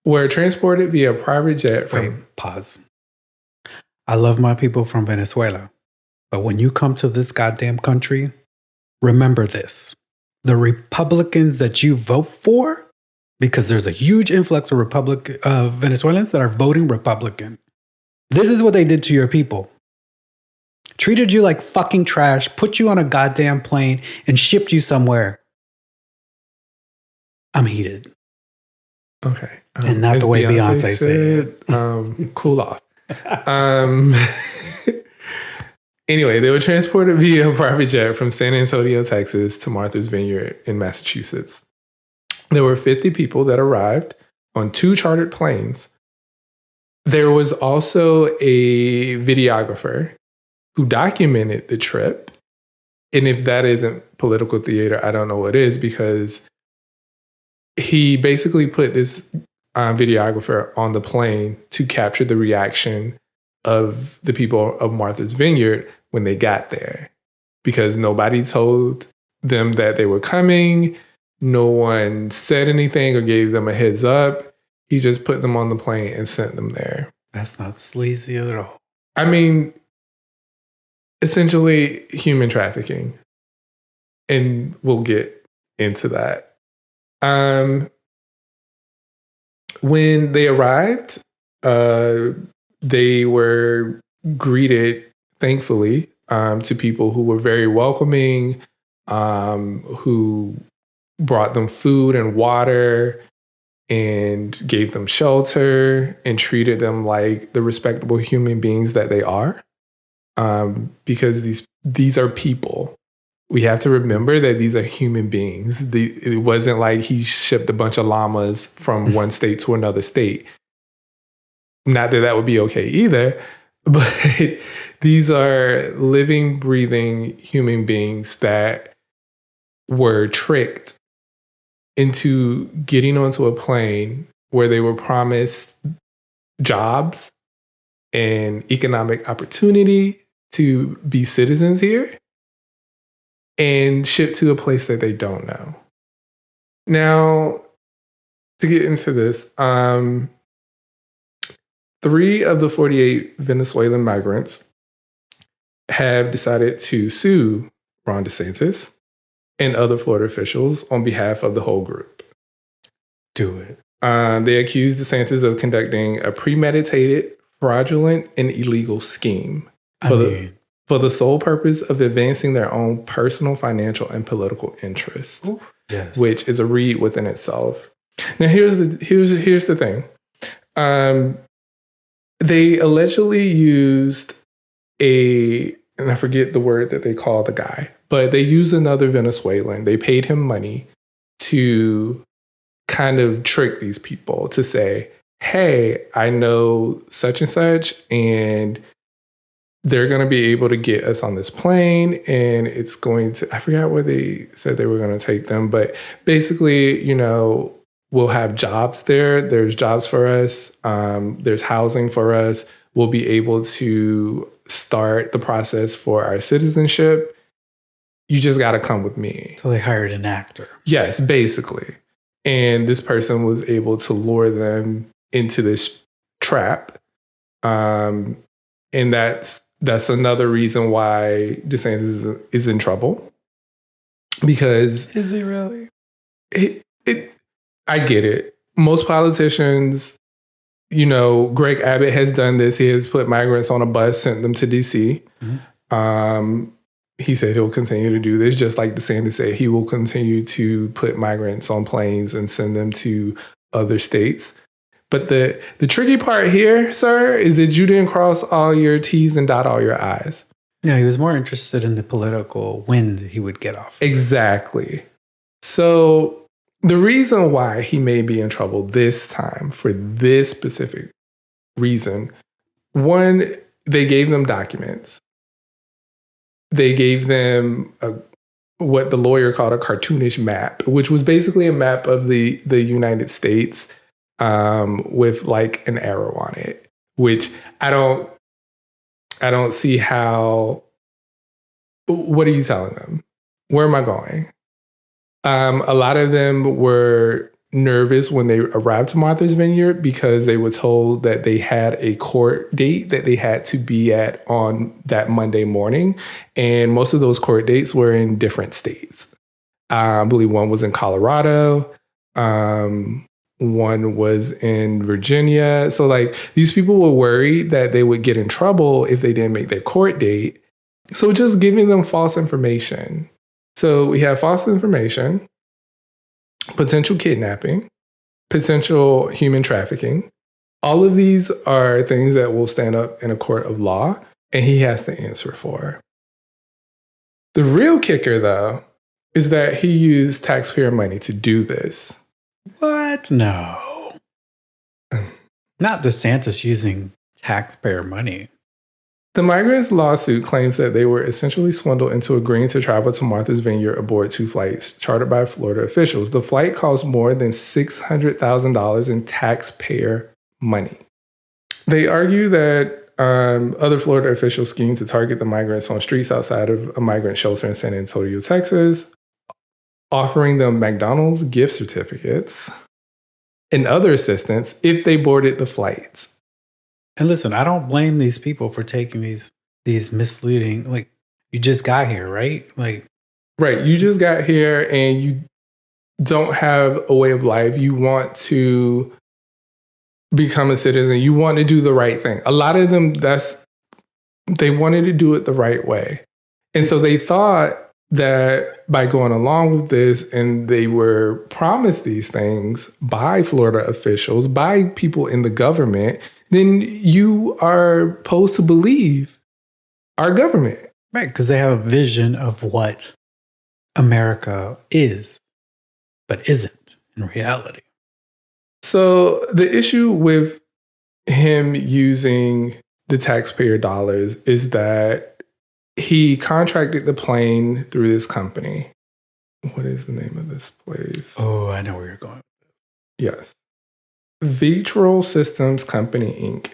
were transported via private jet from... Wait, pause. I love my people from Venezuela, but when you come to this goddamn country, remember this. The Republicans that you vote for, because there's a huge influx of Venezuelans that are voting Republican. This is what they did to your people. Treated you like fucking trash, put you on a goddamn plane, and shipped you somewhere. I'm heated. Okay. And not the way Beyonce said. Cool off. Anyway, they were transported via a private jet from San Antonio, Texas to Martha's Vineyard in Massachusetts. There were 50 people that arrived on 2 chartered planes. There was also a videographer who documented the trip. And if that isn't political theater, I don't know what is, because he basically put this videographer on the plane to capture the reaction of the people of Martha's Vineyard when they got there, because nobody told them that they were coming. No one said anything or gave them a heads up. He just put them on the plane and sent them there. That's not sleazy at all. I mean, essentially human trafficking. And we'll get into that. When they arrived, they were greeted, thankfully, to people who were very welcoming, who brought them food and water and gave them shelter and treated them like the respectable human beings that they are. Because these are people. We have to remember that these are human beings. It wasn't like he shipped a bunch of llamas from one state to another state. Not that that would be okay either, but these are living, breathing human beings that were tricked into getting onto a plane where they were promised jobs and economic opportunity to be citizens here, and shipped to a place that they don't know. Now, to get into this, 3 of the 48 Venezuelan migrants have decided to sue Ron DeSantis and other Florida officials on behalf of the whole group. Do it. They accuse DeSantis of conducting a premeditated, fraudulent, and illegal scheme for the sole purpose of advancing their own personal, financial, and political interests. Ooh, yes. Which is a read within itself. Now, here's the thing. They allegedly used and I forget the word that they call the guy, but they used another Venezuelan. They paid him money to kind of trick these people to say, hey, I know such and such, and they're going to be able to get us on this plane, and it's going to, I forgot where they said they were going to take them, but basically, we'll have jobs there. There's jobs for us. There's housing for us. We'll be able to start the process for our citizenship. You just got to come with me. So they hired an actor. Yes, basically. And this person was able to lure them into this trap. And that's another reason why DeSantis is in trouble. Because... Is he really? I get it. Most politicians, Greg Abbott has done this. He has put migrants on a bus, sent them to DC. Mm-hmm. he said he'll continue to do this, just like DeSantis said he will continue to put migrants on planes and send them to other states. But the tricky part here, sir, is that you didn't cross all your T's and dot all your I's. Yeah, he was more interested in the political wind he would get off. Exactly. So the reason why he may be in trouble this time for this specific reason, one, they gave them documents. They gave them what the lawyer called a cartoonish map, which was basically a map of the United States with like an arrow on it, which I don't see how. What are you telling them? Where am I going? A lot of them were nervous when they arrived to Martha's Vineyard because they were told that they had a court date that they had to be at on that Monday morning. And most of those court dates were in different states. I believe one was in Colorado. One was in Virginia. So like these people were worried that they would get in trouble if they didn't make their court date. So just giving them false information. So we have false information, potential kidnapping, potential human trafficking. All of these are things that will stand up in a court of law, and he has to answer for. The real kicker, though, is that he used taxpayer money to do this. What? No. Not DeSantis using taxpayer money. The migrants' lawsuit claims that they were essentially swindled into agreeing to travel to Martha's Vineyard aboard 2 flights chartered by Florida officials. The flight cost more than $600,000 in taxpayer money. They argue that other Florida officials schemed to target the migrants on streets outside of a migrant shelter in San Antonio, Texas, offering them McDonald's gift certificates and other assistance if they boarded the flights. And listen, I don't blame these people for taking these misleading, like, you just got here, right? Like, right, you just got here and you don't have a way of life. You want to become a citizen. You want to do the right thing. A lot of them, they wanted to do it the right way. And so they thought that by going along with this, and they were promised these things by Florida officials, by people in the government, then you are supposed to believe our government. Right, because they have a vision of what America is, but isn't in reality. So the issue with him using the taxpayer dollars is that he contracted the plane through this company. What is the name of this place? Oh, I know where you're going. Yes. Vitral Systems Company, Inc.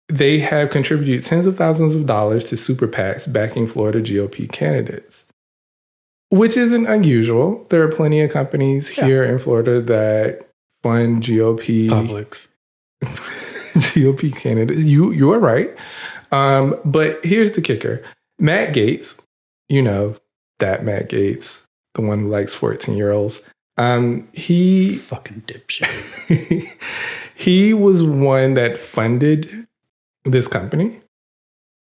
They have contributed tens of thousands of dollars to super PACs backing Florida GOP candidates, which isn't unusual. There are plenty of companies here in Florida that fund GOP GOP candidates. You are right. But here's the kicker. Matt Gaetz, you know that Matt Gaetz, the one who likes 14-year-olds. He fucking dipshit. He was one that funded this company.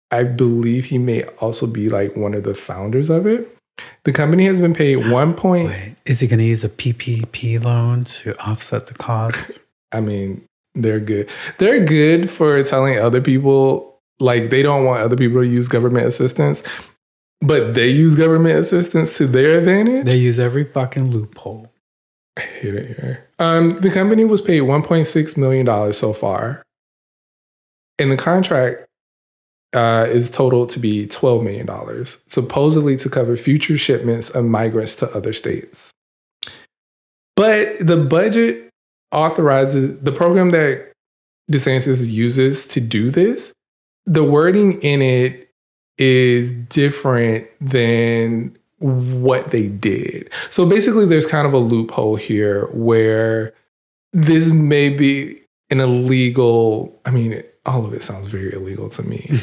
I believe he may also be like one of the founders of it. The company has been paid Wait, is he going to use a PPP loan to offset the cost? I mean, they're good. They're good for telling other people, like, they don't want other people to use government assistance, but they use government assistance to their advantage. They use every fucking loophole. I hate it here. The company was paid $1.6 million so far. And the contract is totaled to be $12 million, supposedly to cover future shipments of migrants to other states. But the budget authorizes the program that DeSantis uses to do this. The wording in it is different than what they did. So basically, there's kind of a loophole here where this may be an illegal, I mean, all of it sounds very illegal to me.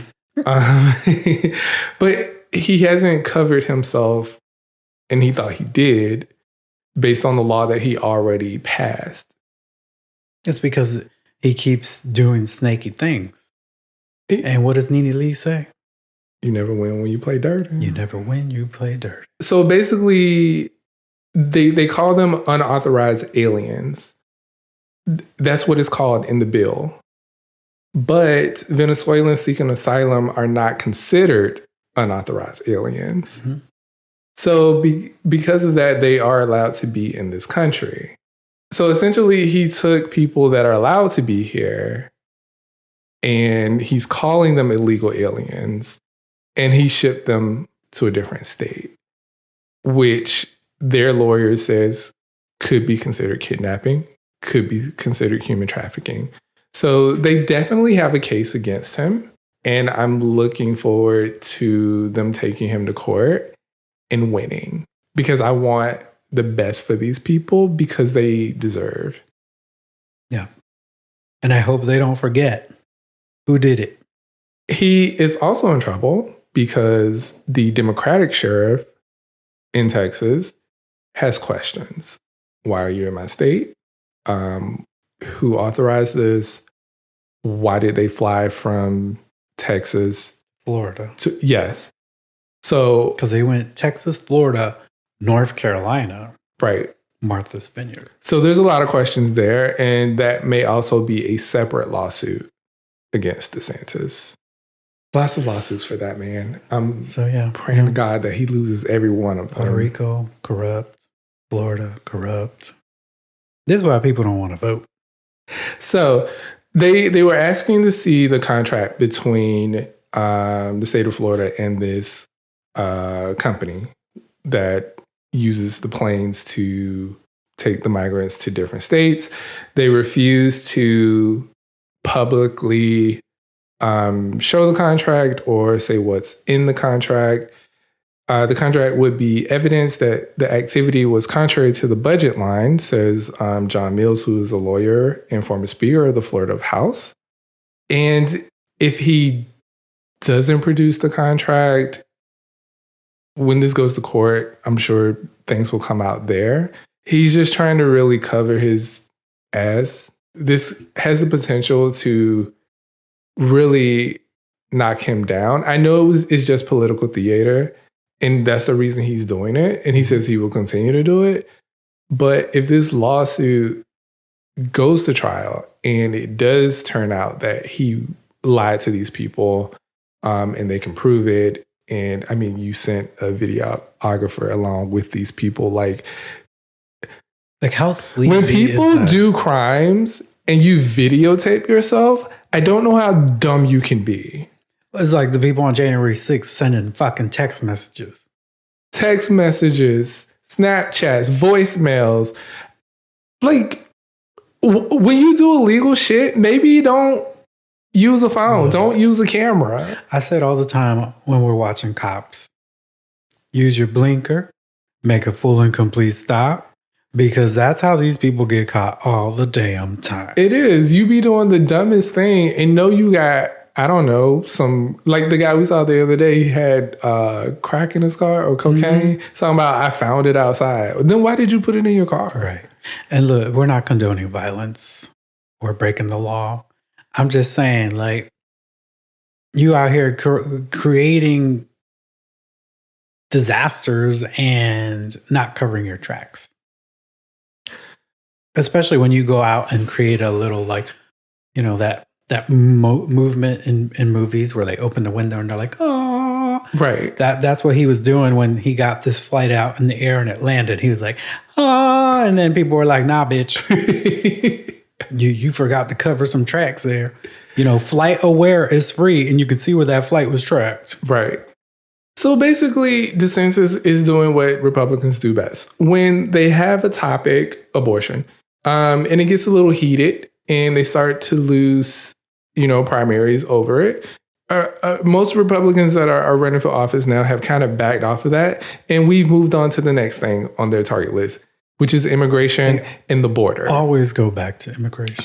But he hasn't covered himself, and he thought he did, based on the law that he already passed. It's because he keeps doing snaky things. And what does Nene Lee say? You never win when you play dirty. You never win, you play dirty. So basically, they call them unauthorized aliens. That's what it's called in the bill. But Venezuelans seeking asylum are not considered unauthorized aliens. Mm-hmm. So because of that, they are allowed to be in this country. So essentially, he took people that are allowed to be here and he's calling them illegal aliens, and he shipped them to a different state, which their lawyer says could be considered kidnapping, could be considered human trafficking. So they definitely have a case against him, and I'm looking forward to them taking him to court and winning, because I want the best for these people because they deserve. Yeah. And I hope they don't forget who did it. He is also in trouble because the Democratic sheriff in Texas has questions. Why are you in my state? Who authorized this? Why did they fly from Texas? Florida. Yes. So, because they went Texas, Florida, North Carolina. Right. Martha's Vineyard. So there's a lot of questions there, and that may also be a separate lawsuit against DeSantis. Lots of lawsuits for that man. I'm praying to God that he loses every one of them. Puerto Rico, corrupt. Florida, corrupt. This is why people don't want to vote. So they were asking to see the contract between the state of Florida and this company that uses the planes to take the migrants to different states. They refused to publicly show the contract or say what's in the contract. The contract would be evidence that the activity was contrary to the budget line, says John Mills, who is a lawyer and former Speaker of the Florida House. And if he doesn't produce the contract, when this goes to court, I'm sure things will come out there. He's just trying to really cover his ass. This has the potential to really knock him down. I know it's just political theater, and that's the reason he's doing it. And he says he will continue to do it. But if this lawsuit goes to trial and it does turn out that he lied to these people, and they can prove it, and I mean, you sent a videographer along with these people, like how sleazy when people do crimes and you videotape yourself, I don't know how dumb you can be. It's like the people on January 6th sending fucking text messages. Text messages, Snapchats, voicemails. Like, when you do illegal shit, maybe don't use a phone. Don't use a camera. I said all the time when we're watching cops, use your blinker, make a full and complete stop, because that's how these people get caught all the damn time. It is. You be doing the dumbest thing and know you got, I don't know, some, like the guy we saw the other day, he had crack in his car or cocaine. Talking about, I found it outside. Then why did you put it in your car? Right. And look, we're not condoning violence or breaking the law. I'm just saying, like, you out here creating disasters and not covering your tracks. Especially when you go out and create a little, like, you know, that movement in movies where they open the window and they're like, oh. Right. That's what he was doing when he got this flight out in the air and it landed. He was like, oh. And then people were like, nah, bitch. You forgot to cover some tracks there. You know, Flight Aware is free and you can see where that flight was tracked. Right. So basically, DeSantis is doing what Republicans do best. When they have a topic, abortion, and it gets a little heated and they start to lose, you know, primaries over it. Most Republicans that are running for office now have kind of backed off of that. And we've moved on to the next thing on their target list, which is immigration and the border. Always go back to immigration.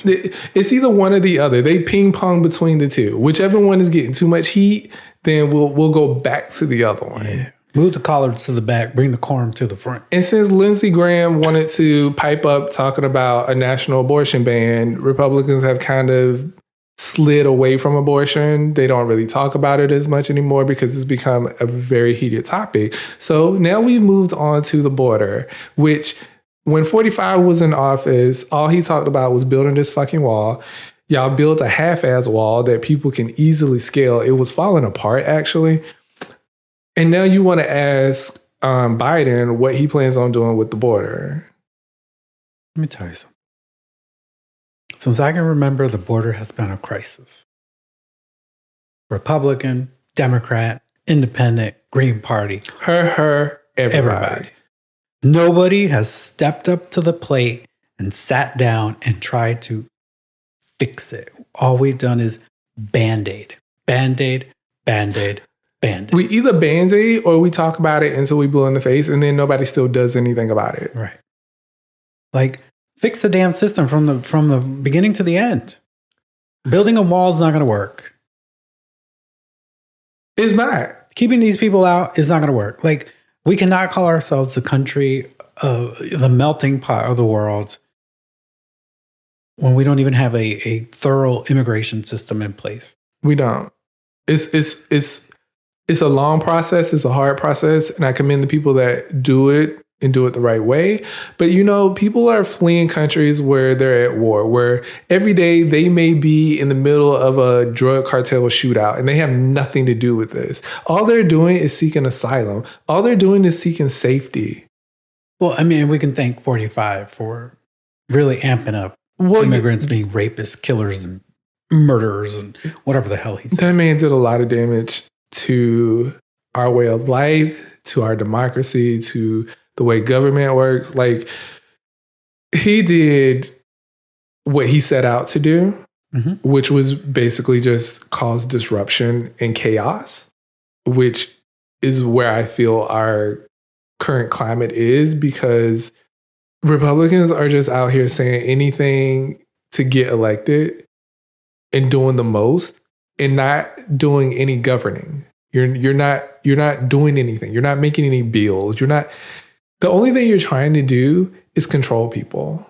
It's either one or the other. They ping pong between the two. Whichever one is getting too much heat, then we'll go back to the other one. Yeah. Move the collards to the back, bring the corn to the front. And since Lindsey Graham wanted to pipe up talking about a national abortion ban, Republicans have kind of slid away from abortion. They don't really talk about it as much anymore because it's become a very heated topic. So now we've moved on to the border, which when 45 was in office, all he talked about was building this fucking wall. Y'all built a half-ass wall that people can easily scale. It was falling apart, actually. And now you want to ask Biden what he plans on doing with the border. Let me tell you something. Since I can remember, the border has been a crisis. Republican, Democrat, Independent, Green Party. Everybody. Nobody has stepped up to the plate and sat down and tried to fix it. All we've done is Band-Aid, Band-Aid, Band-Aid, Band-Aid. We either Band-Aid or we talk about it until we blow in the face and then nobody still does anything about it. Right. Like, fix the damn system from the beginning to the end. Building a wall is not going to work. It's not. Keeping these people out is not going to work. Like, we cannot call ourselves the country of the melting pot of the world when we don't even have a thorough immigration system in place. We don't. It's a long process. It's a hard process. And I commend the people that do it and do it the right way. But, you know, people are fleeing countries where they're at war, where every day they may be in the middle of a drug cartel shootout and they have nothing to do with this. All they're doing is seeking asylum. All they're doing is seeking safety. Well, I mean, we can thank 45 for really amping up immigrants being rapists, killers, and murderers, and whatever the hell he said. That man did a lot of damage to our way of life, to our democracy, to the way government works. Like, he did what he set out to do, which was basically just cause disruption and chaos, which is where I feel our current climate is, because Republicans are just out here saying anything to get elected and doing the most and not doing any governing. You're not doing anything. You're not making any bills. The only thing you're trying to do is control people.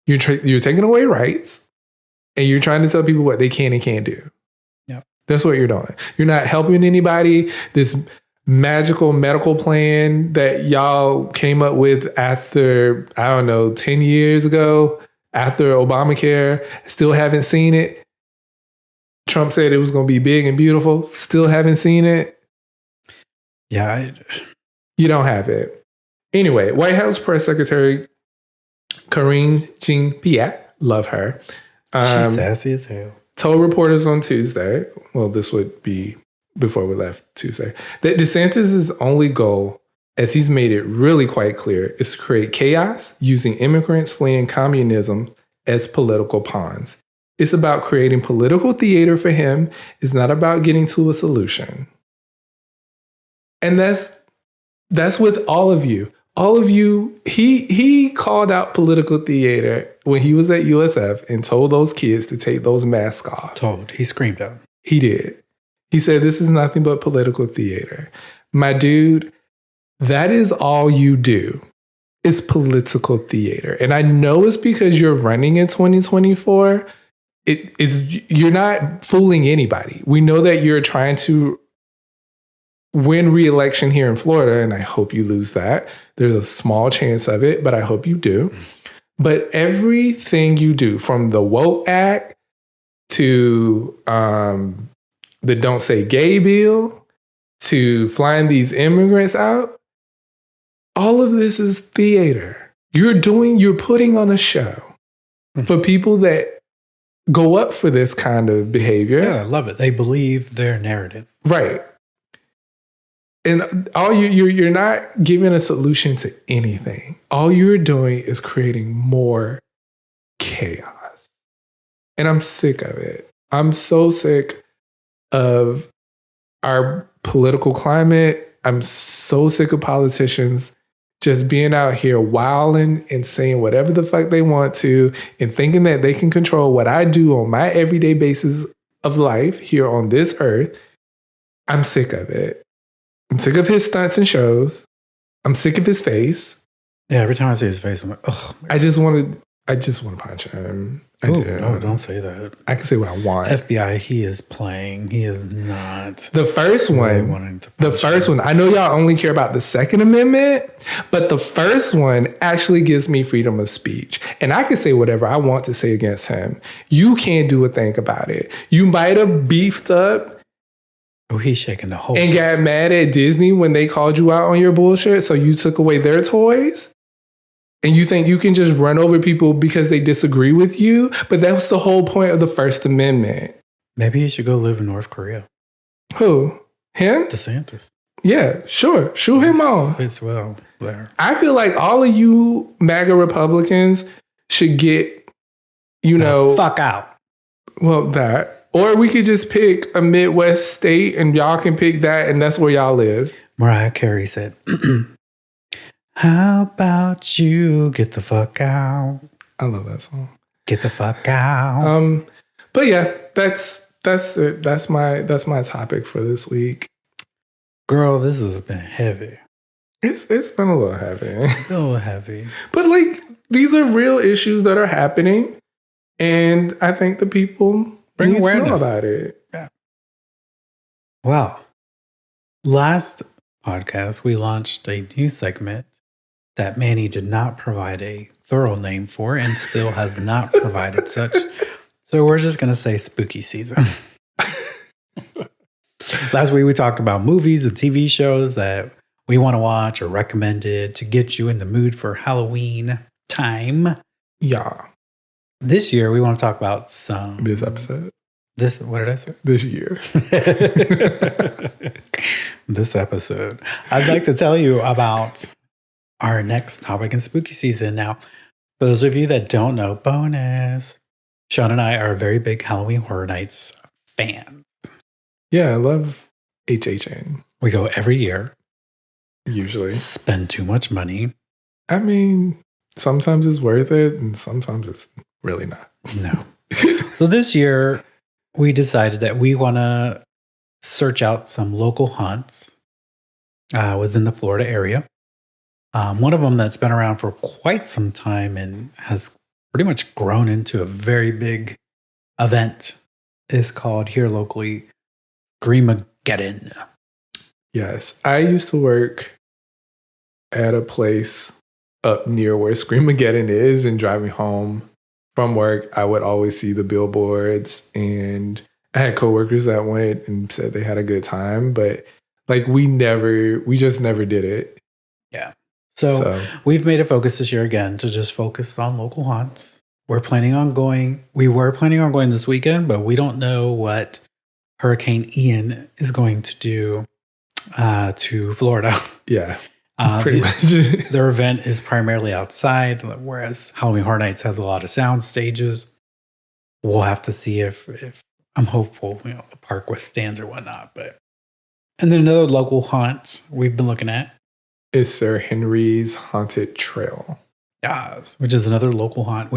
You're taking away rights and you're trying to tell people what they can and can't do. Yep. That's what you're doing. You're not helping anybody. This magical medical plan that y'all came up with after, 10 years ago, after Obamacare, still haven't seen it. Trump said it was going to be big and beautiful. Still haven't seen it. Yeah. You don't have it. Anyway, White House Press Secretary Karine Jean-Pierre, love her. She's sassy as hell. Told reporters on Tuesday, well, this would be before we left Tuesday, that DeSantis' only goal, as he's made it really quite clear, is to create chaos using immigrants fleeing communism as political pawns. It's about creating political theater for him. It's not about getting to a solution. And that's with all of you. All of you, he called out political theater when he was at USF and told those kids to take those masks off. He screamed out. He did. He said, this is nothing but political theater. My dude, that is all you do. It's political theater. And I know it's because you're running in 2024. You're not fooling anybody. We know that you're trying to win re-election here in Florida, and I hope you lose that. There's a small chance of it, but I hope you do. But everything you do, from the Woke Act to the Don't Say Gay bill to flying these immigrants out, all of this is theater. You're putting on a show for people that go up for this kind of behavior. Yeah, I love it. They believe their narrative. Right. And you're not giving a solution to anything. All you're doing is creating more chaos. And I'm sick of it. I'm so sick of our political climate. I'm so sick of politicians just being out here wilding and saying whatever the fuck they want to and thinking that they can control what I do on my everyday basis of life here on this earth. I'm sick of it. I'm sick of his stunts and shows. I'm sick of his face. Yeah, every time I see his face, I'm like, oh. I just want I just want to punch him. No, don't say that. I can say what I want. FBI, he is playing. He is not. The first one. I know y'all only care about the Second Amendment, but the first one actually gives me freedom of speech. And I can say whatever I want to say against him. You can't do a thing about it. You might have beefed up. Oh, he's shaking the whole. And got mad at Disney when they called you out on your bullshit, so you took away their toys. And you think you can just run over people because they disagree with you? But that was the whole point of the First Amendment. Maybe he should go live in North Korea. Who? Him? DeSantis. Yeah, sure. Shoot him off. Fits well there. I feel like all of you MAGA Republicans should get, fuck out. Well, that. Or we could just pick a Midwest state and y'all can pick that and that's where y'all live. Mariah Carey said, how about you get the fuck out? I love that song. Get the fuck out. But yeah, that's it. That's my topic for this week. Girl, this has been heavy. It's been a little heavy. A little heavy. But like these are real issues that are happening, and I think the people bring need awareness to know about it. Yeah. Well, last podcast we launched a new segment that Manny did not provide a thorough name for and still has not provided such. So we're just going to say spooky season. Last week we talked about movies and TV shows that we want to watch or recommended to get you in the mood for Halloween time. Yeah. This year we want to talk about some... This episode. What did I say? This year. This episode. I'd like to tell you about our next topic in spooky season. Now, for those of you that don't know, bonus, Shawn and I are very big Halloween Horror Nights fans. Yeah, I love HHN. We go every year. Usually. Spend too much money. I mean, sometimes it's worth it and sometimes it's really not. No. So this year, we decided that we want to search out some local haunts within the Florida area. One of them that's been around for quite some time and has pretty much grown into a very big event is called here locally Gettin. Yes. I used to work at a place up near where Screamageddon is, and driving home from work, I would always see the billboards, and I had coworkers that went and said they had a good time, but like we just never did it. Yeah. So we've made a focus this year again to just focus on local haunts. We were planning on going this weekend, but we don't know what Hurricane Ian is going to do to Florida. Yeah, pretty much. Their event is primarily outside, whereas Halloween Horror Nights has a lot of sound stages. We'll have to see if I'm hopeful, the park withstands or whatnot. And then another local haunt we've been looking at is Sir Henry's Haunted Trail. Yes, which is another local haunt,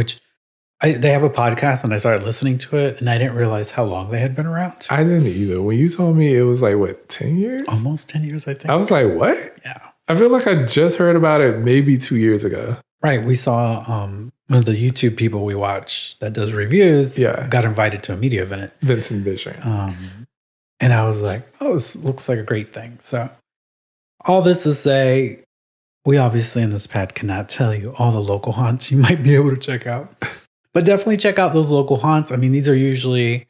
they have a podcast, and I started listening to it, and I didn't realize how long they had been around. I didn't either. When you told me it was like, 10 years? Almost 10 years, I think. I was like, what? Yeah. I feel like I just heard about it maybe 2 years ago. Right. We saw one of the YouTube people we watch that does reviews got invited to a media event. Vincent Bishop. And I was like, oh, this looks like a great thing. So all this to say, we obviously in this pad cannot tell you all the local haunts you might be able to check out. But definitely check out those local haunts. I mean, these are usually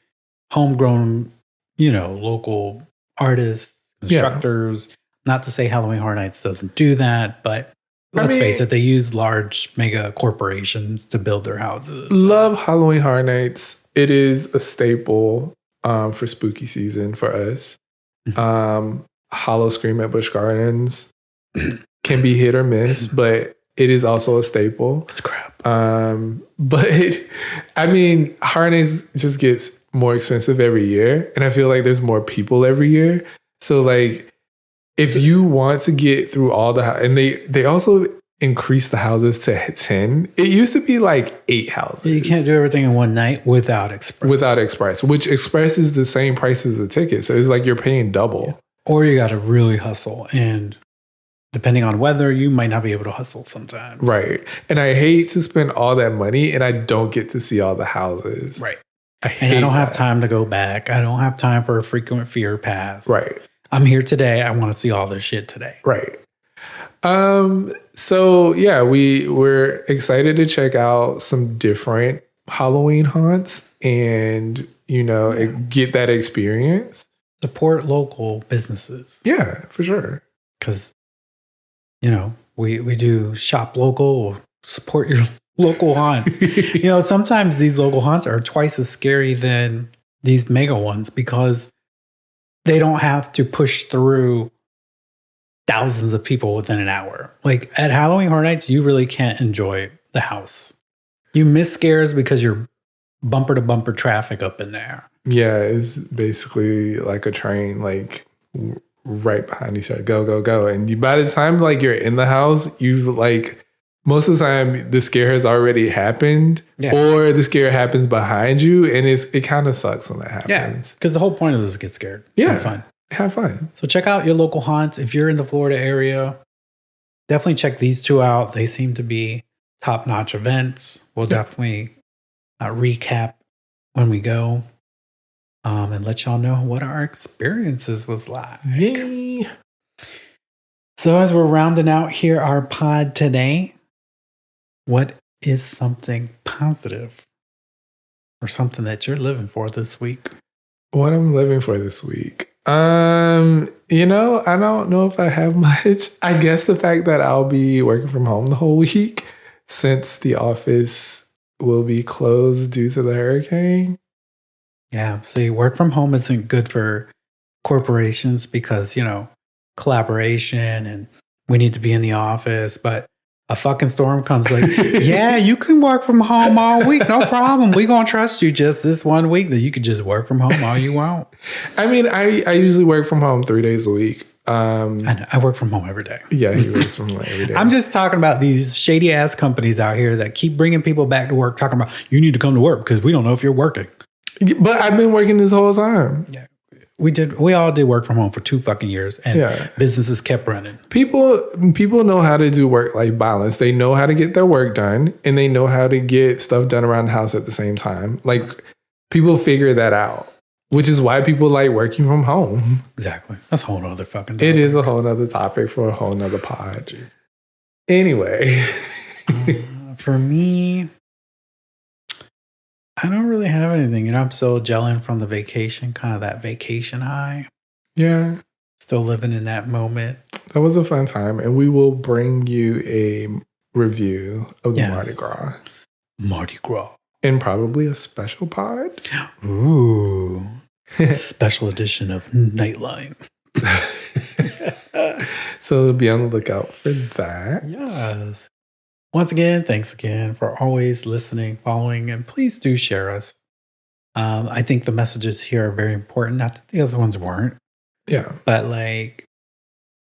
homegrown, local artists, instructors. Yeah. Not to say Halloween Horror Nights doesn't do that, but let's face it, they use large mega corporations to build their houses. Love Halloween Horror Nights. It is a staple for spooky season for us. Hollow Scream at Busch Gardens can be hit or miss, but it is also a staple. It's crap. But I mean, Horror Nights just gets more expensive every year, and I feel like there's more people every year. So like, if you want to get through all and they also increase the houses to 10. It used to be like 8 houses. You can't do everything in one night without Express. Without Express, which Express is the same price as the ticket. So it's like you're paying double. Or you got to really hustle. And depending on weather, you might not be able to hustle sometimes. Right. And I hate to spend all that money and I don't get to see all the houses. Right. I don't have time to go back. I don't have time for a frequent fear pass. Right. I'm here today. I want to see all this shit today. Right. So yeah, we're excited to check out some different Halloween haunts and, get that experience. Support local businesses. Yeah, for sure. Because, we do shop local, support your local haunts. Sometimes these local haunts are twice as scary than these mega ones because they don't have to push through thousands of people within an hour. Like at Halloween Horror Nights, you really can't enjoy the house. You miss scares because you're bumper to bumper traffic up in there. Yeah, it's basically like a train, like right behind each other. Go, go, go. And by the time like you're in the house, you like most of the time the scare has already happened, or the scare happens behind you, and it kind of sucks when that happens. Yeah, because the whole point of this is get scared. Yeah, have fun. fun. So check out your local haunts if you're in the Florida area. Definitely check these two out. They seem to be top-notch events. We'll definitely recap when we go, and let y'all know what our experiences was like. Yay! So as we're rounding out here our pod today, what is something positive or something that you're living for this week? What I'm living for this week? I don't know if I have much. I guess the fact that I'll be working from home the whole week since the office will be closed due to the hurricane. Yeah, see, work from home isn't good for corporations because, collaboration and we need to be in the office, but a fucking storm comes like, yeah, you can work from home all week. No problem. We're going to trust you just this 1 week that you could just work from home all you want. I mean, I usually work from home 3 days a week. I work from home every day. Yeah, he works from home every day. I'm just talking about these shady ass companies out here that keep bringing people back to work, talking about you need to come to work because we don't know if you're working. But I've been working this whole time. Yeah. We all did work from home for 2 fucking years and businesses kept running. People know how to do work-life balance. They know how to get their work done and they know how to get stuff done around the house at the same time. Like people figure that out, which is why people like working from home. Exactly. That's a whole other fucking topic. It is a whole other topic for a whole nother pod. Jeez. Anyway. For me, I don't really have anything. I'm still gelling from the vacation, kind of that vacation high. Yeah. Still living in that moment. That was a fun time. And we will bring you a review of the Mardi Gras. Mardi Gras. And probably a special pod. Ooh. Special edition of Nightline. So be on the lookout for that. Yes. Once again, thanks again for always listening, following, and please do share us. I think the messages here are very important. Not that the other ones weren't. Yeah. But like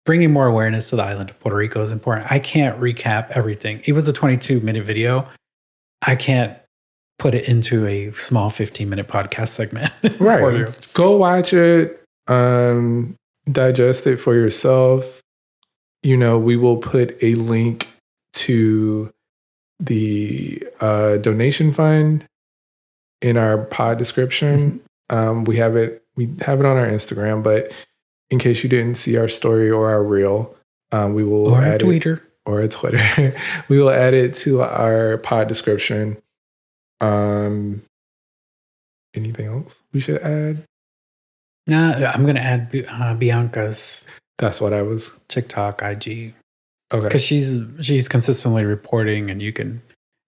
bringing more awareness to the island of Puerto Rico is important. I can't recap everything. It was a 22-minute video. I can't put it into a small 15-minute podcast segment. Right. Go watch it. Digest it for yourself. We will put a link to the donation fund in our pod description. We have it on our Instagram, but in case you didn't see our story or our reel, we will add Twitter. Or a Twitter. We will add it to our pod description. Anything else we should add? No, I'm going to add Bianca's. That's what I was. TikTok, IG. Okay. Because she's consistently reporting, and you can,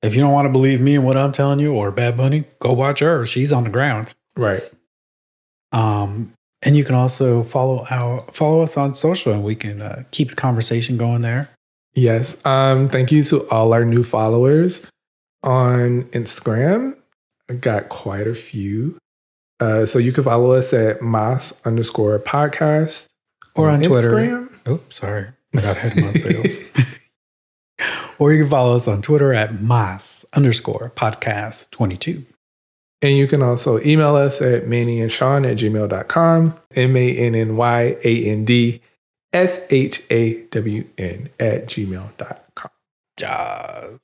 if you don't want to believe me and what I'm telling you, or Bad Bunny, go watch her. She's on the ground. Right. And you can also follow us on social, and we can keep the conversation going there. Yes. Thank you to all our new followers on Instagram. I got quite a few. So you can follow us at mas_podcast. Or on Twitter. Instagram. Oh, sorry. I got ahead of myself. Or you can follow us on Twitter at mas_podcast22. And you can also email us at mannyandsean@gmail.com. MANNYAND shawn@gmail.com. Yes.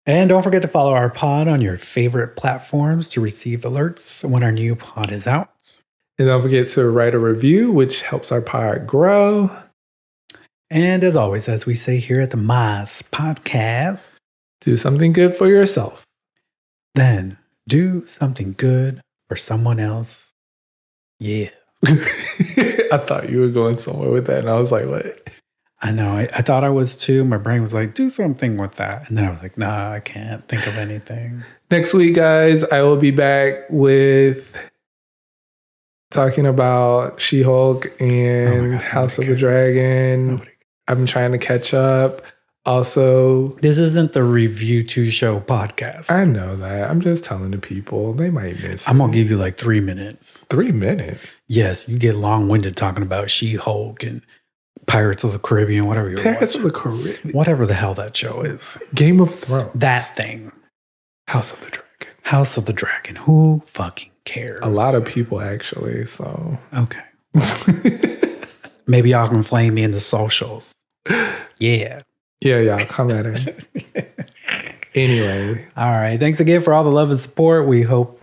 And don't forget to follow our pod on your favorite platforms to receive alerts when our new pod is out. And don't forget to write a review, which helps our pod grow. And as always, as we say here at the Mice Podcast, do something good for yourself. Then do something good for someone else. Yeah. I thought you were going somewhere with that. And I was like, what? I know. I thought I was too. My brain was like, do something with that. And then I was like, nah, I can't think of anything. Next week, guys, I will be back with talking about She-Hulk and House of the Dragon. I'm trying to catch up. Also, this isn't the Review 2 Show podcast. I know that. I'm just telling the people. They might miss I'm going to give you like 3 minutes. 3 minutes? Yes, you get long-winded talking about She-Hulk and Pirates of the Caribbean, whatever you're Pirates watching. of the Caribbean. Whatever the hell that show is. Game of Thrones. That thing. House of the Dragon. House of the Dragon. Who fucking cares? A lot of people, actually, so. Okay. Maybe y'all can flame me in the socials. Yeah. Yeah, y'all come at it. Anyway. All right. Thanks again for all the love and support. We hope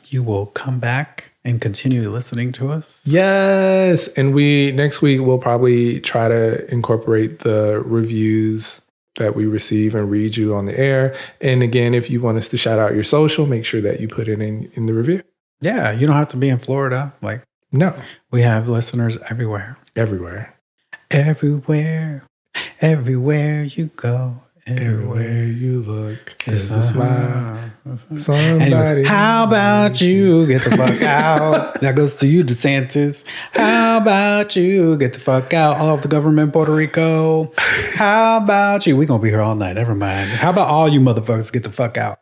you will come back and continue listening to us. Yes. And next week, we'll probably try to incorporate the reviews that we receive and read you on the air. And again, if you want us to shout out your social, make sure that you put it in the review. Yeah. You don't have to be in Florida. No. We have listeners everywhere. Everywhere. Everywhere. Everywhere you go. Everywhere you look, there's a smile. Anyways, how about you get the fuck out? That goes to you, DeSantis. How about you get the fuck out of the government, Puerto Rico? How about you? We're going to be here all night. Never mind. How about all you motherfuckers get the fuck out?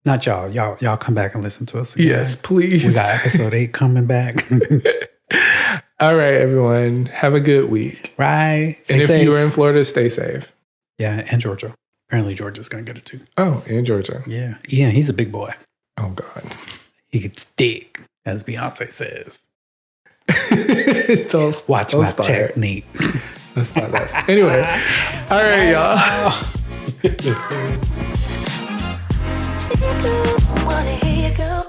Not y'all. Y'all come back and listen to us again. Yes, please. We got episode 8 coming back. All right, everyone. Have a good week. Right. And if you are in Florida, stay safe. Yeah, and Georgia. Apparently Georgia's going to get it too. Oh, and Georgia. Yeah. Yeah, he's a big boy. Oh, God. He can stick, as Beyonce says. Watch don't my start. technique. That's not that. Anyway. All right, y'all. Wanna hear you go.